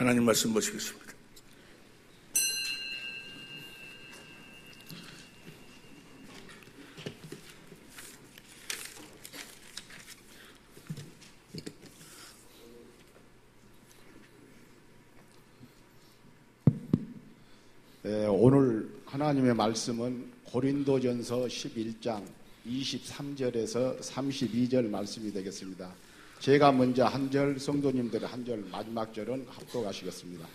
하나님 말씀 보시겠습니다. 오늘 하나님의 말씀은 고린도전서 11장 23절에서 32절 말씀이 되겠습니다. 제가 먼저 한 절, 성도님들의 한 절, 마지막 절은 합독하시겠습니다.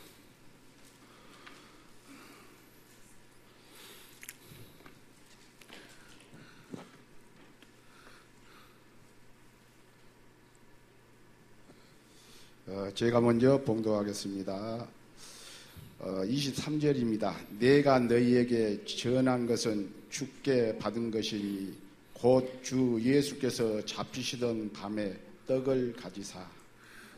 제가 먼저 봉독하겠습니다. 23절입니다. 내가 너희에게 전한 것은 주께 받은 것이니 곧 주 예수께서 잡히시던 밤에 떡을 가지사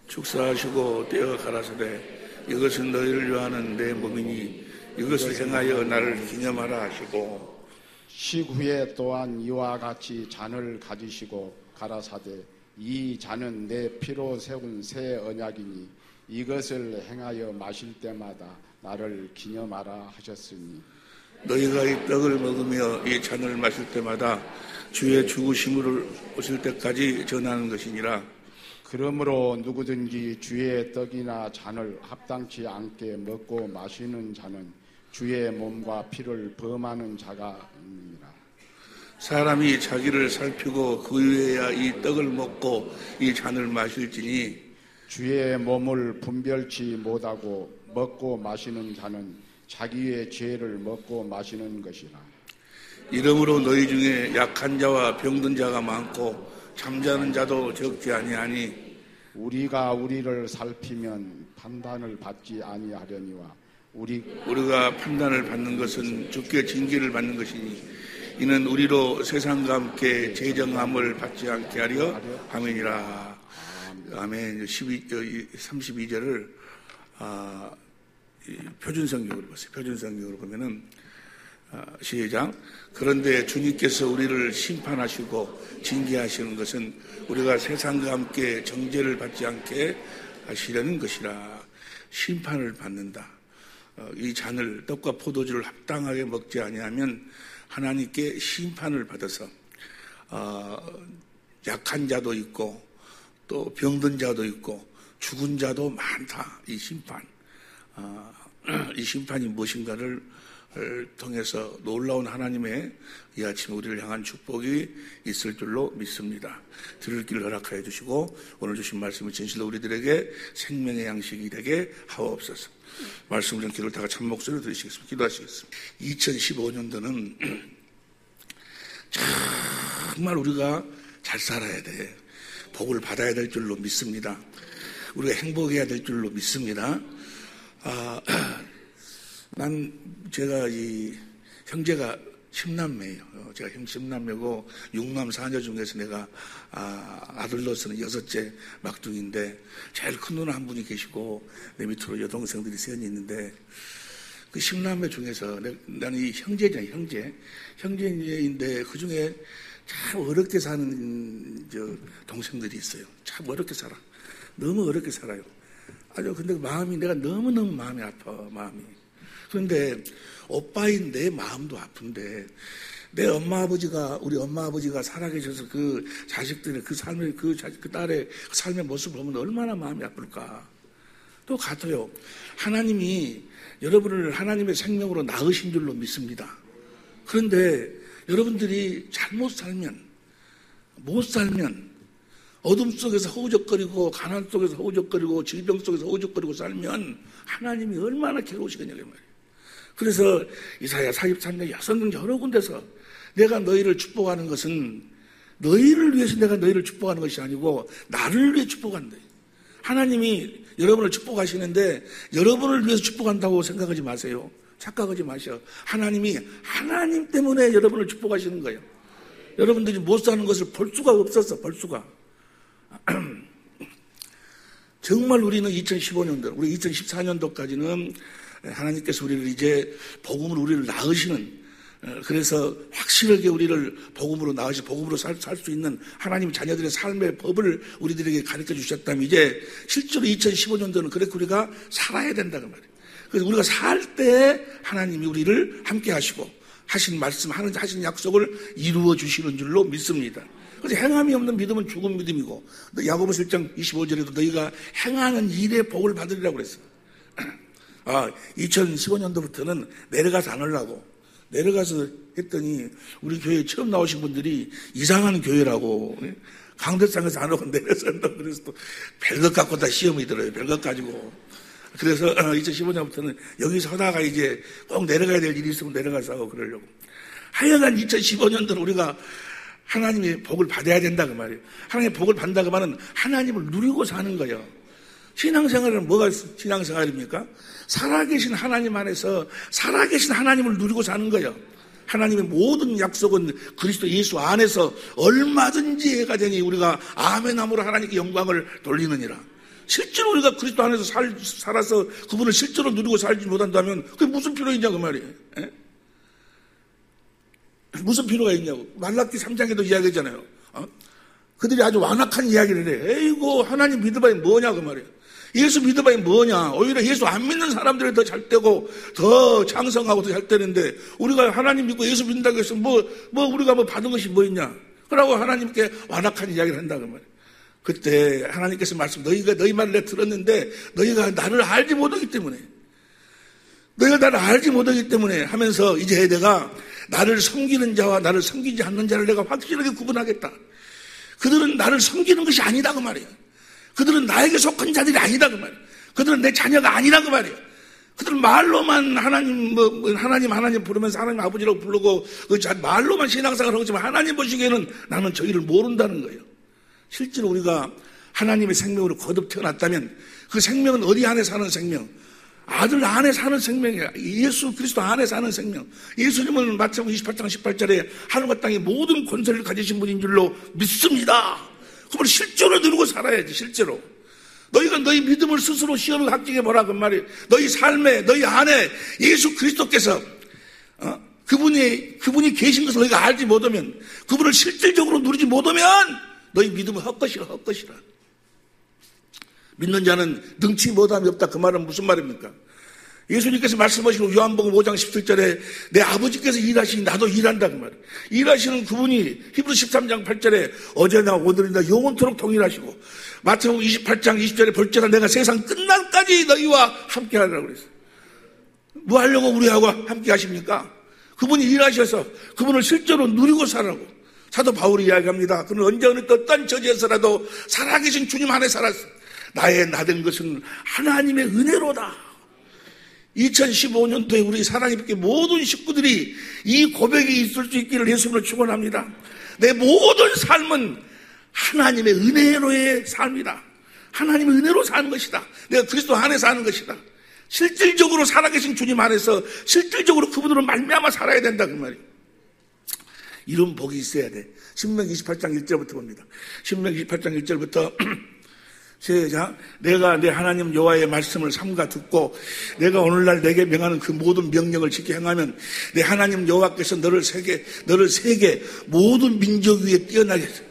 축사하시고 떼어 가라사대 이것은 너희를 위하는 내 몸이니 이것을 행하여 나를 기념하라 하시고 식후에 또한 이와 같이 잔을 가지시고 가라사대 이 잔은 내 피로 세운 새 언약이니 이것을 행하여 마실 때마다 나를 기념하라 하셨으니 너희가 이 떡을 먹으며 이 잔을 마실 때마다 주의 죽으심을 오실 때까지 전하는 것이니라. 그러므로 누구든지 주의 떡이나 잔을 합당치 않게 먹고 마시는 자는 주의 몸과 피를 범하는 자가 있느니라. 사람이 자기를 살피고 그 위에야 이 떡을 먹고 이 잔을 마실지니 주의 몸을 분별치 못하고 먹고 마시는 자는 자기의 죄를 먹고 마시는 것이라. 이러므로 너희 중에 약한 자와 병든 자가 많고 잠자는 자도 적지 아니하니 우리가 우리를 살피면 판단을 받지 아니하려니와 우리가 판단을 받는 것은 주께 징계를 받는 것이니 이는 우리로 세상과 함께 재정함을 받지 않게 하려 함이니라. 아멘. 32절을 표준성경으로 보세요. 표준성경으로 보면은 시작. 그런데 주님께서 우리를 심판하시고 징계하시는 것은 우리가 세상과 함께 정죄를 받지 않게 하시려는 것이라. 심판을 받는다. 이 잔을 떡과 포도주를 합당하게 먹지 아니하면 하나님께 심판을 받아서 약한 자도 있고 또 병든 자도 있고 죽은 자도 많다. 이 심판. 이 심판이 무엇인가를 통해서 놀라운 하나님의 이 아침 우리를 향한 축복이 있을 줄로 믿습니다. 들을 길을 허락하여 주시고 오늘 주신 말씀을 진실로 우리들에게 생명의 양식이 되게 하옵소서. 말씀을 좀 기도를 다 같이 한 목소리로 들으시겠습니다. 기도하시겠습니다. 2015년도는 정말 우리가 잘 살아야 돼. 복을 받아야 될 줄로 믿습니다. 우리가 행복해야 될 줄로 믿습니다. 제가 형제가 10남매예요. 제가 형 10남매고 6남 4녀 중에서 내가 아들로서는 6째 막둥인데 제일 큰 누나 한 분이 계시고 내 밑으로 여동생들이 3이 있는데 그 10남매 중에서 나는 이 형제잖아요. 형제인데 그 중에 참 어렵게 사는 동생들이 있어요. 참 어렵게 살아. 너무 어렵게 살아요. 근데 내가 너무너무 마음이 아파, 마음이. 그런데 오빠인 내 마음도 아픈데 우리 엄마 아버지가 살아계셔서 그 자식들의 그 삶의 그 딸의 삶의 모습을 보면 얼마나 마음이 아플까. 또 같아요. 하나님이 여러분을 하나님의 생명으로 낳으신 줄로 믿습니다. 그런데 여러분들이 못 살면 어둠 속에서 허우적거리고 가난 속에서 허우적거리고 질병 속에서 허우적거리고 살면 하나님이 얼마나 괴로우시겠냐고 말이에요. 그래서 이사야 43장 여성경 여러 군데서 내가 너희를 축복하는 것은 너희를 위해서 내가 너희를 축복하는 것이 아니고 나를 위해 축복한다. 하나님이 여러분을 축복하시는데 여러분을 위해서 축복한다고 생각하지 마세요. 착각하지 마셔. 하나님이 하나님 때문에 여러분을 축복하시는 거예요. 여러분들이 못 사는 것을 볼 수가 없었어. 볼 수가. 정말 우리는 2015년도, 우리 2014년도까지는 하나님께서 우리를 이제 복음을 우리를 낳으시는 그래서 확실하게 우리를 복음으로 나으시 복음으로 살 수 있는 하나님 자녀들의 삶의 법을 우리들에게 가르쳐 주셨다면 이제 실제로 2015년도는 그렇게 우리가 살아야 된다는 말이에요. 그래서 우리가 살 때 하나님이 우리를 함께 하시고 하신 말씀, 하신 약속을 이루어 주시는 줄로 믿습니다. 그래서 행함이 없는 믿음은 죽은 믿음이고 야고보서 1장 25절에도 너희가 행하는 일에 복을 받으리라고 그랬어요. 2015년도부터는 내려가서 안 하려고 내려가서 했더니 우리 교회에 처음 나오신 분들이 이상한 교회라고 강대상에서 안 하고 내려서 한다고 그래서 또 별것 갖고 다 시험이 들어요. 별것 가지고. 그래서 2015년부터는 여기서 하다가 이제 꼭 내려가야 될 일이 있으면 내려가서 하고 그러려고. 하여간 2015년도는 우리가 하나님의 복을 받아야 된다 그 말이에요. 하나님의 복을 받는다 그 말은 하나님을 누리고 사는 거예요. 신앙생활은 뭐가 신앙생활입니까? 살아계신 하나님 안에서 살아계신 하나님을 누리고 사는 거예요. 하나님의 모든 약속은 그리스도 예수 안에서 얼마든지 해가 되니 우리가 아멘함으로 하나님께 영광을 돌리느니라. 실제로 우리가 그리스도 안에서 살아서 그분을 실제로 누리고 살지 못한다면 그게 무슨 필요 그 말이에요. 에? 무슨 필요가 있냐고. 말라기 3장에도 이야기했잖아요. 그들이 아주 완악한 이야기를 해. 에이고 하나님 믿어봐야 뭐냐 그 말이에요. 예수 믿어봐야 뭐냐. 오히려 예수 안 믿는 사람들이 더 잘 되고 더 장성하고 더 잘 되는데 우리가 하나님 믿고 예수 믿는다고 해서 우리가 받은 것이 뭐 있냐. 그러고 하나님께 완악한 이야기를 한다 그 말이에요. 그때 하나님께서 너희가 너희 말을 내가 들었는데 너희가 나를 알지 못하기 때문에 너희가 나를 알지 못하기 때문에 하면서 이제 내가 나를 섬기는 자와 나를 섬기지 않는 자를 내가 확실하게 구분하겠다. 그들은 나를 섬기는 것이 아니다 그 말이에요. 그들은 나에게 속한 자들이 아니다 그 말이에요. 그들은 내 자녀가 아니라 그 말이에요. 그들은 말로만 하나님 부르면서 하나님 아버지라고 부르고 말로만 신앙생활을 하고 있지만 하나님 보시기에는 나는 저희를 모른다는 거예요. 실제로 우리가 하나님의 생명으로 거듭 태어났다면 그 생명은 어디 안에 사는 생명? 아들 안에 사는 생명이야. 예수 그리스도 안에 사는 생명. 예수님은 마태복음 28장 18절에 하늘과 땅의 모든 권세를 가지신 분인 줄로 믿습니다. 그걸 실제로 누리고 살아야지. 실제로. 너희가 너희 믿음을 스스로 시험을 합격해 보라 그 말이에요. 너희 삶에 너희 안에 예수 그리스도께서 그분이 계신 것을 너희가 알지 못하면 그분을 실질적으로 누리지 못하면 너희 믿음은 헛것이라. 믿는 자는 능치 못함이 없다. 그 말은 무슨 말입니까? 예수님께서 말씀하시는 요한복음 5장 17절에 내 아버지께서 일하시니 나도 일한다 그 말이에요. 일하시는 그분이 히브리서 13장 8절에 어제나 오늘이나 영원토록 동일하시고 마태복음 28장 20절에 볼지라 내가 세상 끝날까지 너희와 함께 하리라고 그랬어요. 뭐 하려고 우리하고 함께 하십니까? 그분이 일하셔서 그분을 실제로 누리고 살라고. 사도 바울이 이야기합니다. 그는 언제 어느 어떤 처지에서라도 살아계신 주님 안에 살았어. 나의 나된 것은 하나님의 은혜로다. 2015년도에 우리 사랑의 모든 식구들이 이 고백이 있을 수 있기를 예수님으로 축원합니다. 내 모든 삶은 하나님의 은혜로의 삶이다. 하나님의 은혜로 사는 것이다. 내가 그리스도 안에 사는 것이다. 실질적으로 살아계신 주님 안에서 실질적으로 그분으로 말미암아 살아야 된다 그 말이에요. 이런 복이 있어야 돼. 신명기 28장 1절부터 봅니다. 신명기 28장 1절부터 시작. 내가 내 하나님 여호와의 말씀을 삼가 듣고 내가 오늘날 내게 명하는 그 모든 명령을 지켜 행하면 내 하나님 여호와께서 너를 세계 모든 민족 위에 뛰어나게 해서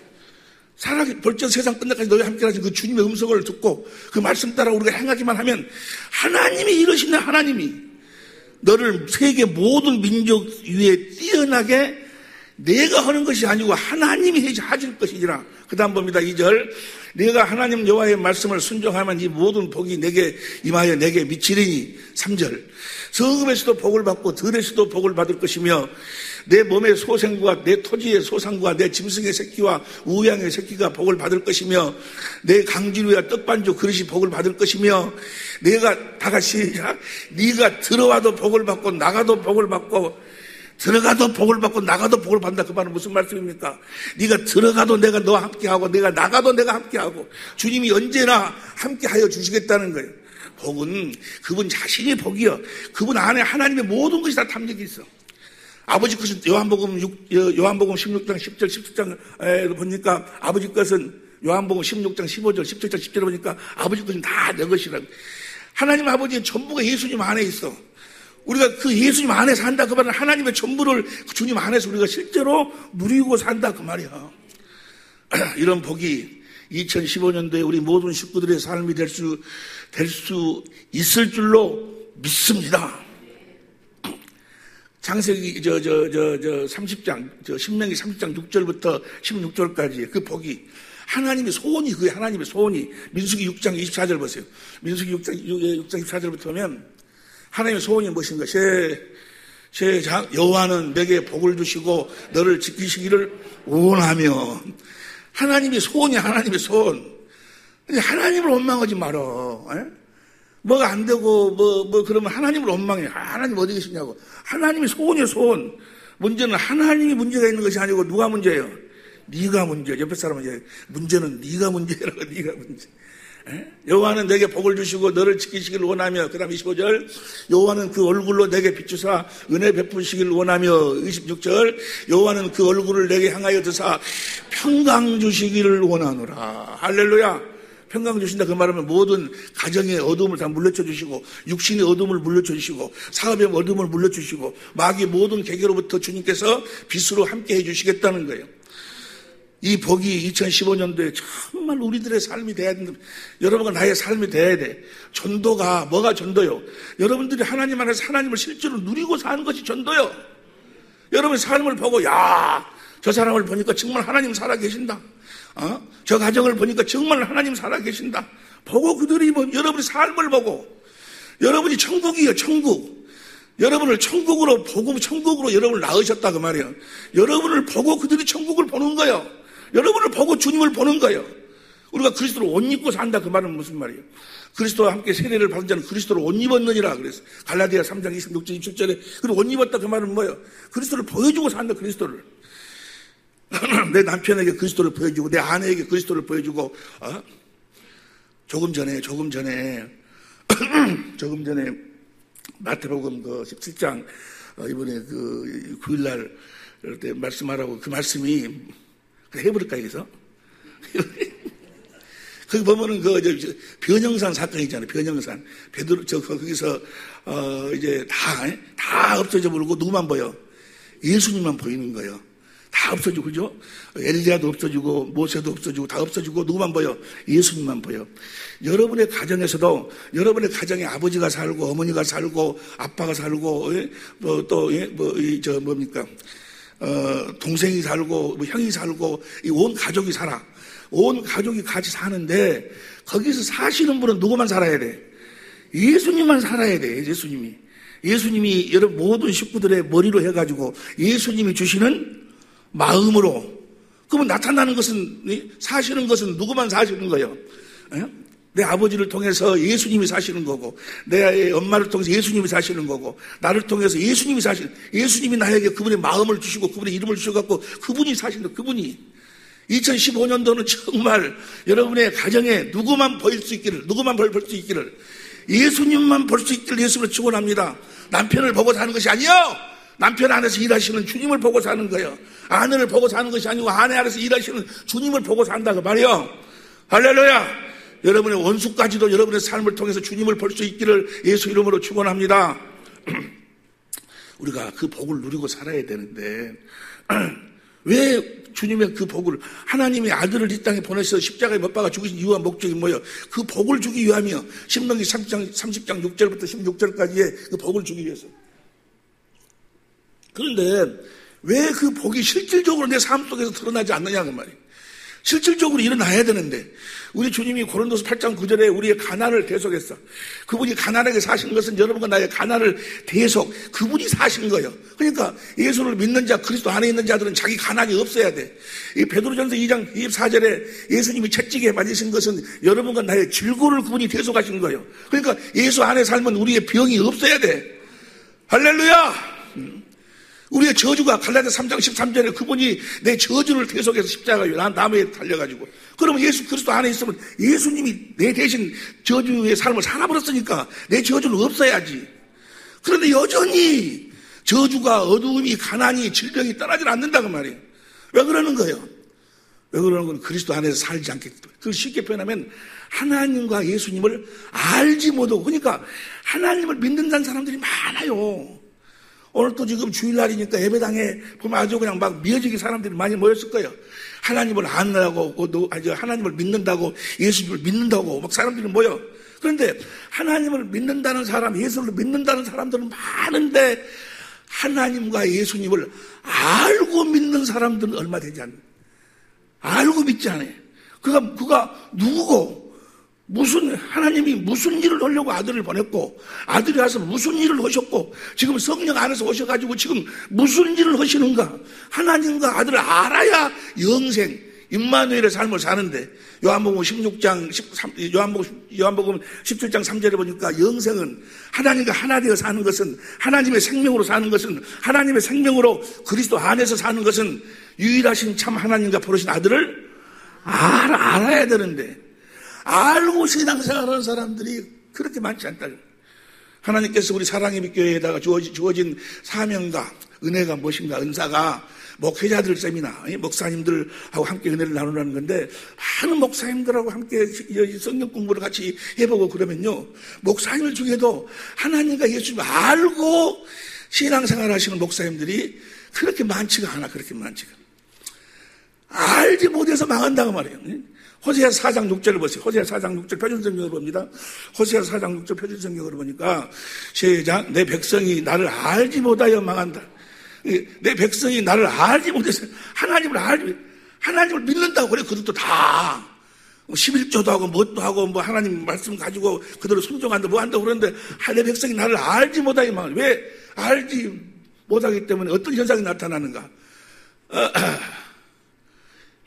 벌써 세상 끝날까지 너희 함께 하신 그 주님의 음성을 듣고 그 말씀 따라 우리가 행하기만 하면 하나님이 이러시는 하나님이 너를 세계 모든 민족 위에 뛰어나게 내가 하는 것이 아니고 하나님이 하실 것이니라. 그 다음 봅니다. 2절. 내가 하나님 여호와의 말씀을 순종하면 이 모든 복이 내게 임하여 내게 미치리니. 3절. 성읍에서도 복을 받고 들에서도 복을 받을 것이며 내 몸의 소생과 내 토지의 소상과 내 짐승의 새끼와 우양의 새끼가 복을 받을 것이며 내 강지루와 떡반죽 그릇이 복을 받을 것이며 내가 다 같이 네가 들어와도 복을 받고 나가도 복을 받고 들어가도 복을 받고 나가도 복을 받는다. 그 말은 무슨 말씀입니까? 네가 들어가도 내가 너와 함께하고 내가 나가도 내가 함께하고 주님이 언제나 함께하여 주시겠다는 거예요. 복은 그분 자신이 복이요. 그분 안에 하나님의 모든 것이 다 담겨져 있어. 아버지 것은 요한복음 16장 10절 17장에 보니까 아버지 것은 요한복음 16장 15절 17장 10절에 보니까 아버지 것은 다 내 것이라고. 하나님 아버지의 전부가 예수님 안에 있어. 우리가 그 예수님 안에 산다 그 말은 하나님의 전부를 주님 안에서 우리가 실제로 누리고 산다 그 말이야. 이런 복이 2015년도에 우리 모든 식구들의 삶이 될 수 있을 줄로 믿습니다. 창세기 30장 신명기 30장 6절부터 16절까지 그 복이 하나님의 소원이, 그게 하나님의 소원이. 민수기 6장 24절 보세요. 민수기 6장 24절부터 보면 하나님의 소원이 무엇인가? 여호와는 내게 복을 주시고 너를 지키시기를 원하며. 하나님의 소원이 하나님의 소원. 하나님을 원망하지 말어. 뭐가 안 되고 그러면 하나님을 원망해. 하나님 어디 계시냐고. 하나님의 소원이에요, 소원. 문제는 하나님이 문제가 있는 것이 아니고 누가 문제예요? 네가 문제예요. 옆에 사람은 이제 문제는 네가 문제라고. 네가 문제. 여호와는 내게 복을 주시고 너를 지키시기를 원하며. 그 다음 25절 여호와는 그 얼굴로 내게 비추사 은혜 베푸시기를 원하며. 26절 여호와는 그 얼굴을 내게 향하여 드사 평강 주시기를 원하노라. 할렐루야. 평강 주신다 그 말하면 모든 가정의 어둠을 다 물려쳐 주시고 육신의 어둠을 물려쳐 주시고 사업의 어둠을 물려쳐 주시고 마귀의 모든 계계로부터 주님께서 빛으로 함께 해주시겠다는 거예요. 이 복이 2015년도에 정말 우리들의 삶이 돼야 된다. 여러분과 나의 삶이 돼야 돼. 전도가 뭐가 전도요? 여러분들이 하나님 안에서 하나님을 실제로 누리고 사는 것이 전도요. 여러분의 삶을 보고 저 사람을 보니까 정말 하나님 살아계신다. 저 가정을 보니까 정말 하나님 살아계신다. 보고 그들이 여러분의 삶을 보고 여러분이 천국이에요. 천국. 여러분을 천국으로 보고 천국으로 여러분을 낳으셨다 그 말이에요. 여러분을 보고 그들이 천국을 보는 거예요. 여러분을 보고 주님을 보는 거예요. 우리가 그리스도로 옷 입고 산다 그 말은 무슨 말이에요? 그리스도와 함께 세례를 받은 자는 그리스도로 옷 입었느니라 그랬어요. 갈라디아 3장 26절 27절에. 그리고 옷 입었다 그 말은 뭐예요? 그리스도를 보여주고 산다. 그리스도를. 내 남편에게 그리스도를 보여주고 내 아내에게 그리스도를 보여주고. 조금 전에 마태복음 그 17장 이번에 그 9일날 때 말씀하라고 그 말씀이 해버릴까 여기서? 거기 보면은 변형산 사건이 있잖아요. 변형산. 베드로 거기서 이제 다 없어져 버리고 누구만 보여? 예수님만 보이는 거예요. 다 없어지고, 그죠? 엘리야도 없어지고, 모세도 없어지고, 다 없어지고, 누구만 보여? 예수님만 보여. 여러분의 가정에서도, 여러분의 가정에 아버지가 살고, 어머니가 살고, 아빠가 살고, 동생이 살고, 형이 살고, 온 가족이 살아. 온 가족이 같이 사는데, 거기서 사시는 분은 누구만 살아야 돼? 예수님만 살아야 돼, 예수님이 여러분 모든 식구들의 머리로 해가지고, 예수님이 주시는 마음으로. 그러면 나타나는 것은, 사시는 것은 누구만 사시는 거예요? 내 아버지를 통해서 예수님이 사시는 거고, 내 엄마를 통해서 예수님이 사시는 거고, 나를 통해서 예수님이 나에게 그분의 마음을 주시고, 그분의 이름을 주셔갖고, 그분이 사시는 거예요. 그분이. 2015년도는 정말 여러분의 가정에 누구만 볼 수 있기를, 예수님만 볼 수 있기를 예수님을 축원합니다. 남편을 보고 사는 것이 아니요! 남편 안에서 일하시는 주님을 보고 사는 거예요. 아내를 보고 사는 것이 아니고 아내 안에서 일하시는 주님을 보고 산다 그 말이요. 할렐루야. 여러분의 원수까지도 여러분의 삶을 통해서 주님을 볼 수 있기를 예수 이름으로 축원합니다. 우리가 그 복을 누리고 살아야 되는데 왜 주님의 그 복을, 하나님의 아들을 이 땅에 보내셔서 십자가에 못 박아 죽으신 이유와 목적이 뭐예요? 그 복을 주기 위함이요. 신명기 30장 6절부터 16절까지의 그 복을 주기 위해서. 그런데 왜 그 복이 실질적으로 내 삶 속에서 드러나지 않느냐 그 말이에요. 실질적으로 일어나야 되는데 우리 주님이 고린도서 8장 9절에 우리의 가난을 대속했어. 그분이 가난하게 사신 것은 여러분과 나의 가난을 대속, 그분이 사신 거예요. 그러니까 예수를 믿는 자, 그리스도 안에 있는 자들은 자기 가난이 없어야 돼. 이 베드로전서 2장 24절에 예수님이 채찍에 맞으신 것은 여러분과 나의 질고를 그분이 대속하신 거예요. 그러니까 예수 안에 살면 우리의 병이 없어야 돼. 할렐루야. 우리의 저주가 갈라디아 3장 13절에 그분이 내 저주를 대속해서 십자가에 나무에 달려가지고, 그러면 예수 그리스도 안에 있으면 예수님이 내 대신 저주의 삶을 살아버렸으니까 내 저주는 없어야지. 그런데 여전히 저주가, 어두움이, 가난이, 질병이 떠나질 않는다 그 말이에요. 왜 그러는 거예요? 왜 그러는 건 그리스도 안에서 살지 않기 때문에. 그 쉽게 표현하면 하나님과 예수님을 알지 못하고, 그러니까 하나님을 믿는다는 사람들이 많아요. 오늘 또 지금 주일날이니까 예배당에 보면 아주 그냥 막 미어지게 사람들이 많이 모였을 거예요. 하나님을 안다고, 하나님을 믿는다고, 예수님을 믿는다고 막 사람들이 모여. 그런데 하나님을 믿는다는 사람, 예수를 믿는다는 사람들은 많은데 하나님과 예수님을 알고 믿는 사람들은 얼마 되지 않아요. 알고 믿지 않아요. 그가 누구고, 하나님이 무슨 일을 하려고 아들을 보냈고, 아들이 와서 무슨 일을 하셨고, 지금 성령 안에서 오셔가지고 지금 무슨 일을 하시는가. 하나님과 아들을 알아야 영생, 임마누엘의 삶을 사는데, 요한복음 17장 3절에 보니까 영생은 하나님과 하나 되어 사는 것은, 하나님의 생명으로 사는 것은, 하나님의 생명으로 그리스도 안에서 사는 것은 유일하신 참 하나님과 부르신 아들을 알아야 되는데, 알고 신앙생활하는 사람들이 그렇게 많지 않다. 하나님께서 우리 사랑의 빛교회에다가 주어진 사명과 은혜가 무엇인가, 은사가 목회자들 세미나, 목사님들하고 함께 은혜를 나누라는 건데, 많은 목사님들하고 함께 성경 공부를 같이 해보고 그러면요, 목사님들 중에도 하나님과 예수님을 알고 신앙생활 하시는 목사님들이 그렇게 많지가 않아. 그렇게 많지가 않아. 알지 못해서 망한다고 말이에요. 호세아 4장 6절을 보세요. 호세아 4장 6절 표준성경으로 봅니다. 호세아 4장 6절 표준성경으로 보니까 시작. 내 백성이 나를 알지 못하여 망한다. 내 백성이 나를 알지 못해서 하나님을 믿는다고 그래. 그들도 다 11조도 하고 뭣도 하고 뭐 하나님 말씀 가지고 그대로 순종한다 뭐 한다 그러는데 내 백성이 나를 알지 못하여 망한다. 왜 알지 못하기 때문에 어떤 현상이 나타나는가?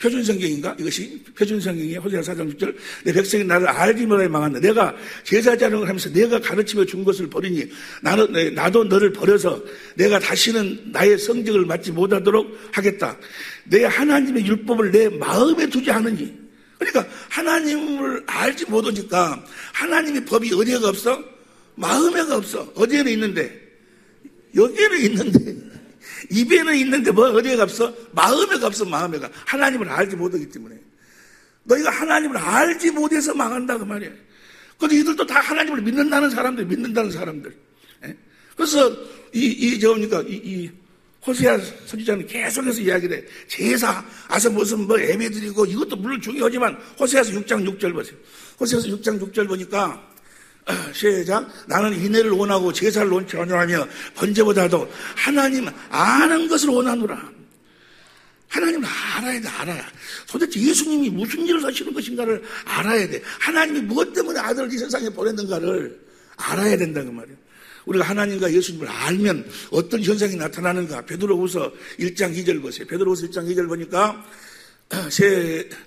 표준성경인가? 이것이 표준성경이에요. 호세아 4장 6절. 내 백성이 나를 알지 못하여 망한다. 내가 제사자령을 하면서 내가 가르치며 준 것을 버리니 나도 너를 버려서 내가 다시는 나의 성적을 맡지 못하도록 하겠다. 내 하나님의 율법을 내 마음에 두지 않으니. 그러니까 하나님을 알지 못하니까 하나님의 법이 어디에가 없어? 마음에가 없어. 어디에는 있는데? 여기에는 있는데. 입에는 있는데 뭐 어디에가 없어? 마음에가 없어. 마음에가. 하나님을 알지 못하기 때문에. 너희가 하나님을 알지 못해서 망한다 그 말이에요. 그런데 이들도 다 하나님을 믿는다는 사람들. 그래서 이 호세아 선지자는 계속해서 이야기를 해. 제사, 무슨 예배 드리고 이것도 물론 중요하지만 호세아서 6장 6절 보세요. 호세아서 6장 6절 보니까 시작. 나는 인애를 원하고 제사를 원하며 번제보다도 하나님 아는 것을 원하노라. 하나님을 알아야 돼. 알아야. 도대체 예수님이 무슨 일을 하시는 것인가를 알아야 돼. 하나님이 무엇 때문에 아들을 이 세상에 보냈는가를 알아야 된다 그 말이에요. 우리가 하나님과 예수님을 알면 어떤 현상이 나타나는가. 베드로후서 1장 2절 보세요. 베드로후서 1장 2절 보니까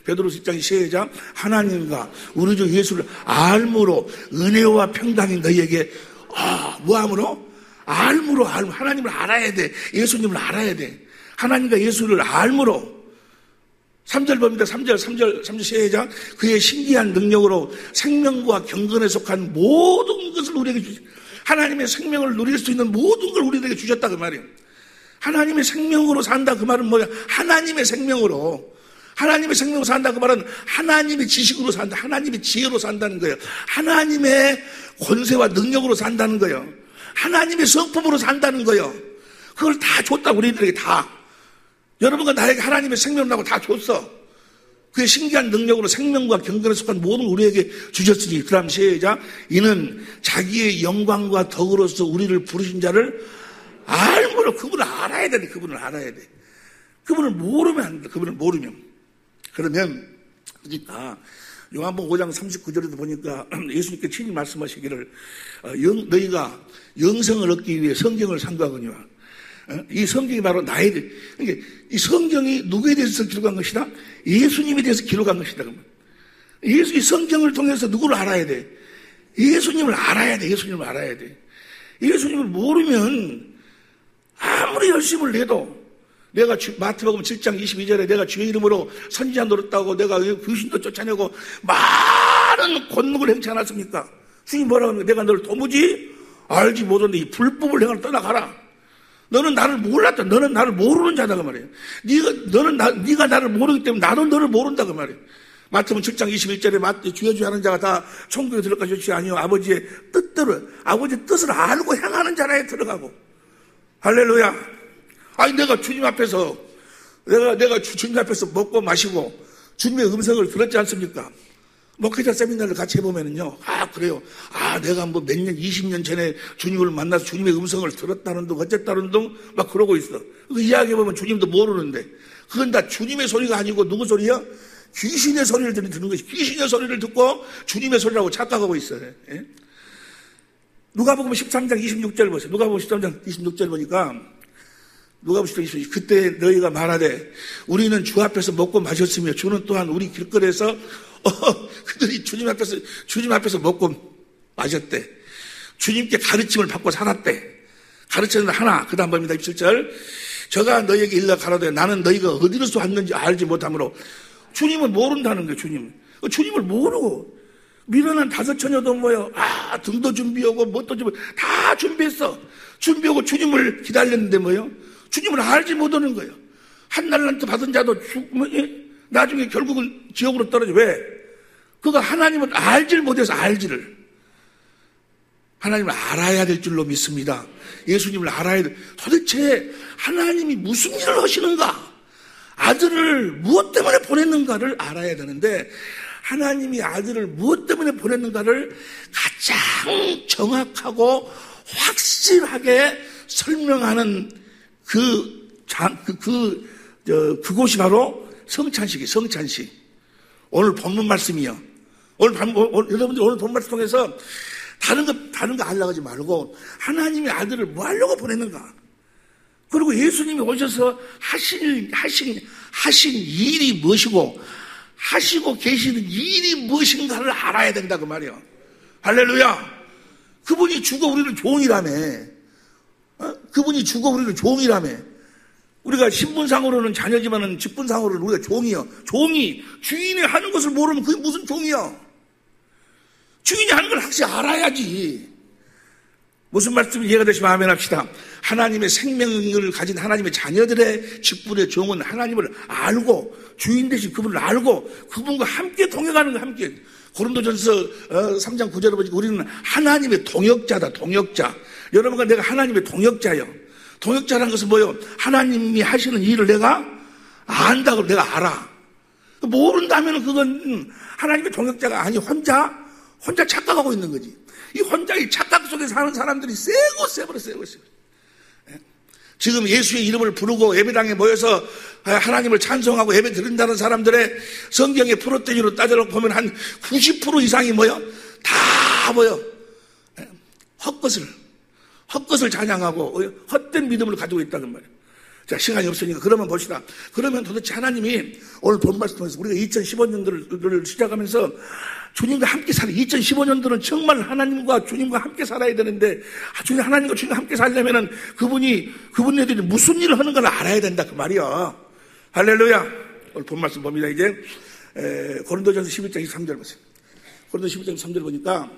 베드로서 1장 시작. 하나님과 우리 주 예수를 알므로 은혜와 평강이 너희에게 뭐함으로? 알므로 하나님을 알아야 돼. 예수님을 알아야 돼. 하나님과 예수를 알므로. 3절 봅니다. 3절 시작. 그의 신기한 능력으로 생명과 경건에 속한 모든 것을 우리에게 하나님의 생명을 누릴 수 있는 모든 걸 우리에게 주셨다 그 말이에요. 하나님의 생명으로 산다 그 말은 뭐야? 하나님의 생명으로 산다 그 말은 하나님의 지식으로 산다. 하나님의 지혜로 산다는 거예요. 하나님의 권세와 능력으로 산다는 거예요. 하나님의 성품으로 산다는 거예요. 그걸 다 줬다 우리들에게 다. 여러분과 나에게 하나님의 생명을 나고 다 줬어. 그의 신기한 능력으로 생명과 경건에 속한 모든 우리에게 주셨으니. 그 다음 시작. 이는 자기의 영광과 덕으로서 우리를 부르신 자를 알므로. 그분을 알아야 돼. 그분을 알아야 돼. 그분을 모르면 안 돼. 그분을 모르면. 그러니까 요한복음 5장 39절에도 보니까 예수님께 친히 말씀하시기를 너희가 영생을 얻기 위해 성경을 상고하거니와. 이 성경이 바로 그러니까 이 성경이 누구에 대해서 기록한 것이다? 예수님에 대해서 기록한 것이다. 이 성경을 통해서 누구를 알아야 돼? 예수님을 알아야 돼. 예수님을 알아야 돼. 예수님을 모르면 아무리 열심을 내도 내가 마태복음 7장 22절에 내가 주의 이름으로 선지자 노릇하고 내가 귀신도 쫓아내고 많은 권능을 행치 않았습니까? 주님 뭐라고 하는 거야? 내가 너를 도무지 알지 못하는데 이 불법을 행하러 떠나가라. 너는 나를 몰랐다. 너는 나를 모르는 자다 그 말이에요. 네가 나를 모르기 때문에 나도 너를 모른다 그 말이에요. 마태복음 7장 21절에 주여 주여 하는 자가 다 천국에 들어갈 것이 아니요 아버지의 뜻대로 아버지의 뜻을 알고 행하는 자라에 들어가고. 할렐루야. 아니 내가 주님 앞에서 내가 주님 앞에서 먹고 마시고 주님의 음성을 들었지 않습니까? 목회자 세미나를 같이 해보면은요, 그래요. 내가 뭐 몇 년, 20년 전에 주님을 만나서 주님의 음성을 들었다는 둥, 어쨌다는 둥, 막 그러고 있어. 그 이야기해보면 주님도 모르는데, 그건 다 주님의 소리가 아니고 누구 소리야? 귀신의 소리를 듣는 것이, 귀신의 소리를 듣고 주님의 소리라고 착각하고 있어요. 예? 누가복음 13장 26절 보세요. 누가복음 13장 26절 보니까, 누가복음 13장 26절, 그때 너희가 말하되, 우리는 주 앞에서 먹고 마셨으며, 주는 또한 우리 길거리에서 그들이 주님 앞에서 먹고 마셨대. 주님께 가르침을 받고 살았대. 가르침은 하나. 그 다음 봅니다. 27절. 저가 너희에게 일러 가라되 나는 너희가 어디로서 왔는지 알지 못하므로. 주님을 모른다는 거예요. 주님을 모르고 미련한 5처녀도 모여 등도 준비하고 뭣도 준비하고 다 준비했어. 준비하고 주님을 기다렸는데 뭐요? 주님을 알지 못하는 거예요. 한 달란트 받은 자도 나중에 결국은 지옥으로 떨어져. 왜? 그가 하나님을 알지를 못해서 하나님을 알아야 될 줄로 믿습니다. 예수님을 알아야 돼. 도대체 하나님이 무슨 일을 하시는가? 아들을 무엇 때문에 보냈는가를 알아야 되는데 하나님이 아들을 무엇 때문에 보냈는가를 가장 정확하고 확실하게 설명하는 그곳이 바로 성찬식. 오늘 본문 말씀이요. 여러분들 오늘 본문 말씀 통해서 다른 거 하려고 하지 말고 하나님의 아들을 뭐 하려고 보냈는가? 그리고 예수님이 오셔서 하신 일이 무엇이고 하시고 계시는 일이 무엇인가를 알아야 된다 그 말이에요. 할렐루야. 그분이 죽어 우리를 종이라며. 그분이 죽어 우리를 종이라며. 우리가 신분상으로는 자녀지만은 직분상으로는 우리가 종이요. 종이 주인이 하는 것을 모르면 그게 무슨 종이야? 주인이 하는 걸 확실히 알아야지. 무슨 말씀을 이해가 되시면 아멘 합시다. 하나님의 생명을 가진 하나님의 자녀들의 직분의 종은 하나님을 알고 주인 되신 그분을 알고 그분과 함께 동행하는 거 함께. 고린도전서 3장 9절에 보니까 우리는 하나님의 동역자다. 동역자. 여러분과 내가 하나님의 동역자예요. 동역자라는 것은 뭐예요? 하나님이 하시는 일을 내가 안다고 내가 알아. 모른다면 그건 하나님의 동역자가 아니 혼자 착각하고 있는 거지. 이 혼자의 착각 속에 사는 사람들이 세고. 지금 예수의 이름을 부르고 예배당에 모여서 하나님을 찬송하고 예배 드린다는 사람들의 성경의 프로테인으로 따져서 보면 한 90% 이상이 뭐요? 다 뭐요? 헛것을 찬양하고 헛된 믿음을 가지고 있다는 말이에요. 자, 시간이 없으니까 그러면 봅시다. 그러면 도대체 하나님이 오늘 본 말씀 통해서 우리가 2015년도를 시작하면서 주님과 함께 2015년도는 정말 하나님과 주님과 함께 살아야 되는데 하나님과 주님과 함께 살려면은 그분들이 무슨 일을 하는 걸 알아야 된다 그 말이야. 할렐루야. 오늘 본 말씀 봅니다. 이제 고린도전서 11장 23절 보세요. 고린도 11장 23절 보니까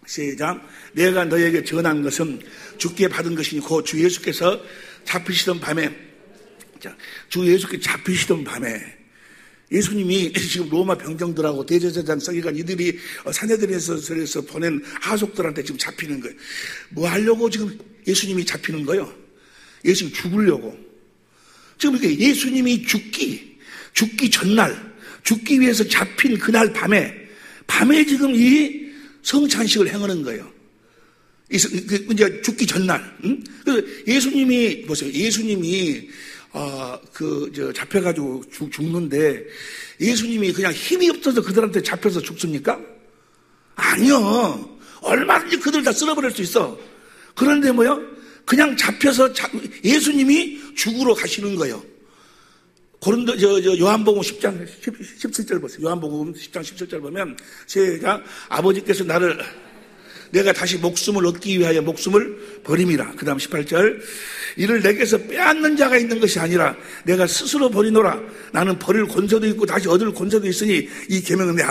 시작. 내가 너에게 전한 것은 주께 받은 것이니 곧 주 예수께서 잡히시던 밤에 주 예수께서 잡히시던 밤에 예수님이 지금 로마 병정들하고 대제사장 서기관 이들이 산헤드린에서 보낸 하속들한테 지금 잡히는 거예요. 뭐 하려고 지금 예수님이 잡히는 거예요? 예수님 죽으려고. 지금 이렇게 예수님이 죽기 전날 죽기 위해서 잡힌 그날 밤에 지금 이 성찬식을 행하는 거예요. 이제 죽기 전날. 그래서 예수님이 보세요. 예수님이 잡혀가지고 죽는데 예수님이 그냥 힘이 없어서 그들한테 잡혀서 죽습니까? 아니요. 얼마든지 그들 다 쓸어버릴 수 있어. 그런데 뭐요? 그냥 잡혀서 예수님이 죽으러 가시는 거예요. 요한복음 10장 17절 보세요. 요한복음 10장 17절 보면 시작. 아버지께서 나를 내가 다시 목숨을 얻기 위하여 목숨을 버림이라. 그 다음 18절. 이를 내게서 빼앗는 자가 있는 것이 아니라 내가 스스로 버리노라. 나는 버릴 권세도 있고 다시 얻을 권세도 있으니 이 계명은 내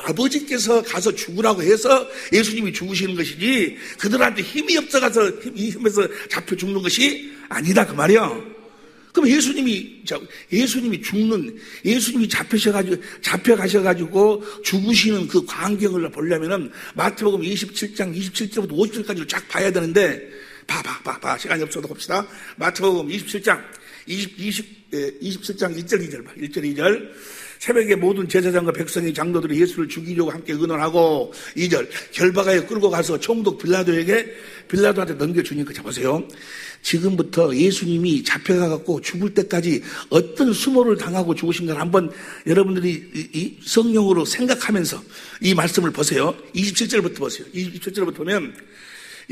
아버지께서 가서 죽으라고 해서 예수님이 죽으시는 것이지 그들한테 힘이 없어가서 이 힘에서 잡혀 죽는 것이 아니다 그 말이요. 그럼 예수님이 잡혀가셔가지고 죽으시는 그 광경을 보려면은 마태복음 27장 27절부터 50절까지를 쫙 봐야 되는데, 봐. 시간이 없어도 봅시다. 마태복음 27장 1절 2절 봐. 1절 2절. 새벽에 모든 제사장과 백성이 장로들이 예수를 죽이려고 함께 의논하고 2절. 결박하여 끌고 가서 총독 빌라도한테 넘겨주니까 잡으세요. 지금부터 예수님이 잡혀가갖고 죽을 때까지 어떤 수모를 당하고 죽으신가를 한번 여러분들이 이 성령으로 생각하면서 이 말씀을 보세요. 27절부터 보세요. 27절부터 보면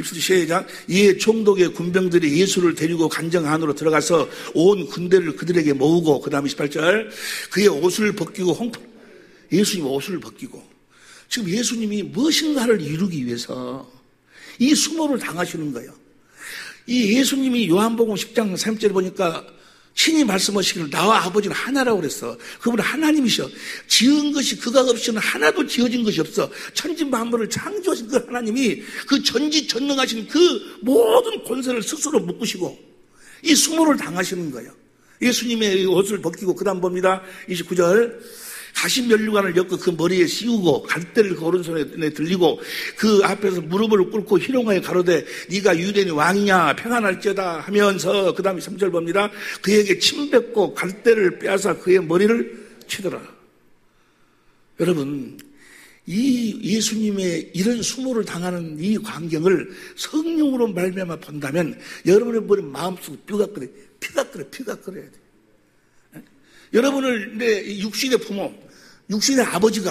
시작. 이에 총독의 군병들이 예수를 데리고 관정 안으로 들어가서 온 군대를 그들에게 모으고, 그 다음 28절. 그의 옷을 벗기고 예수님 옷을 벗기고. 지금 예수님이 무엇인가를 이루기 위해서 이 수모를 당하시는 거예요. 이 예수님이 요한복음 10장 3절에 보니까 신이 말씀하시기를 나와 아버지는 하나라고 그랬어. 그분은 하나님이셔. 지은 것이 그가 없이는 하나도 지어진 것이 없어. 천지 만물을 창조하신 그 하나님이 그 전지전능하신 그 모든 권세를 스스로 묶으시고 이 수모를 당하시는 거예요. 예수님의 옷을 벗기고 그 다음 봅니다. 29절. 가시 면류관을 엮고 그 머리에 씌우고 갈대를 그 오른손에 들리고 그 앞에서 무릎을 꿇고 희롱하여 가로되 네가 유대인의 왕이냐 평안할지어다 하면서 그 다음에 3절 봅니다. 그에게 침 뱉고 갈대를 빼앗아 그의 머리를 치더라. 여러분, 이 예수님의 이런 수모를 당하는 이 광경을 성령으로 말미암아 본다면 여러분의 머리 마음속 피가 끓어야 돼. 여러분을 내 육신의 부모, 육신의 아버지가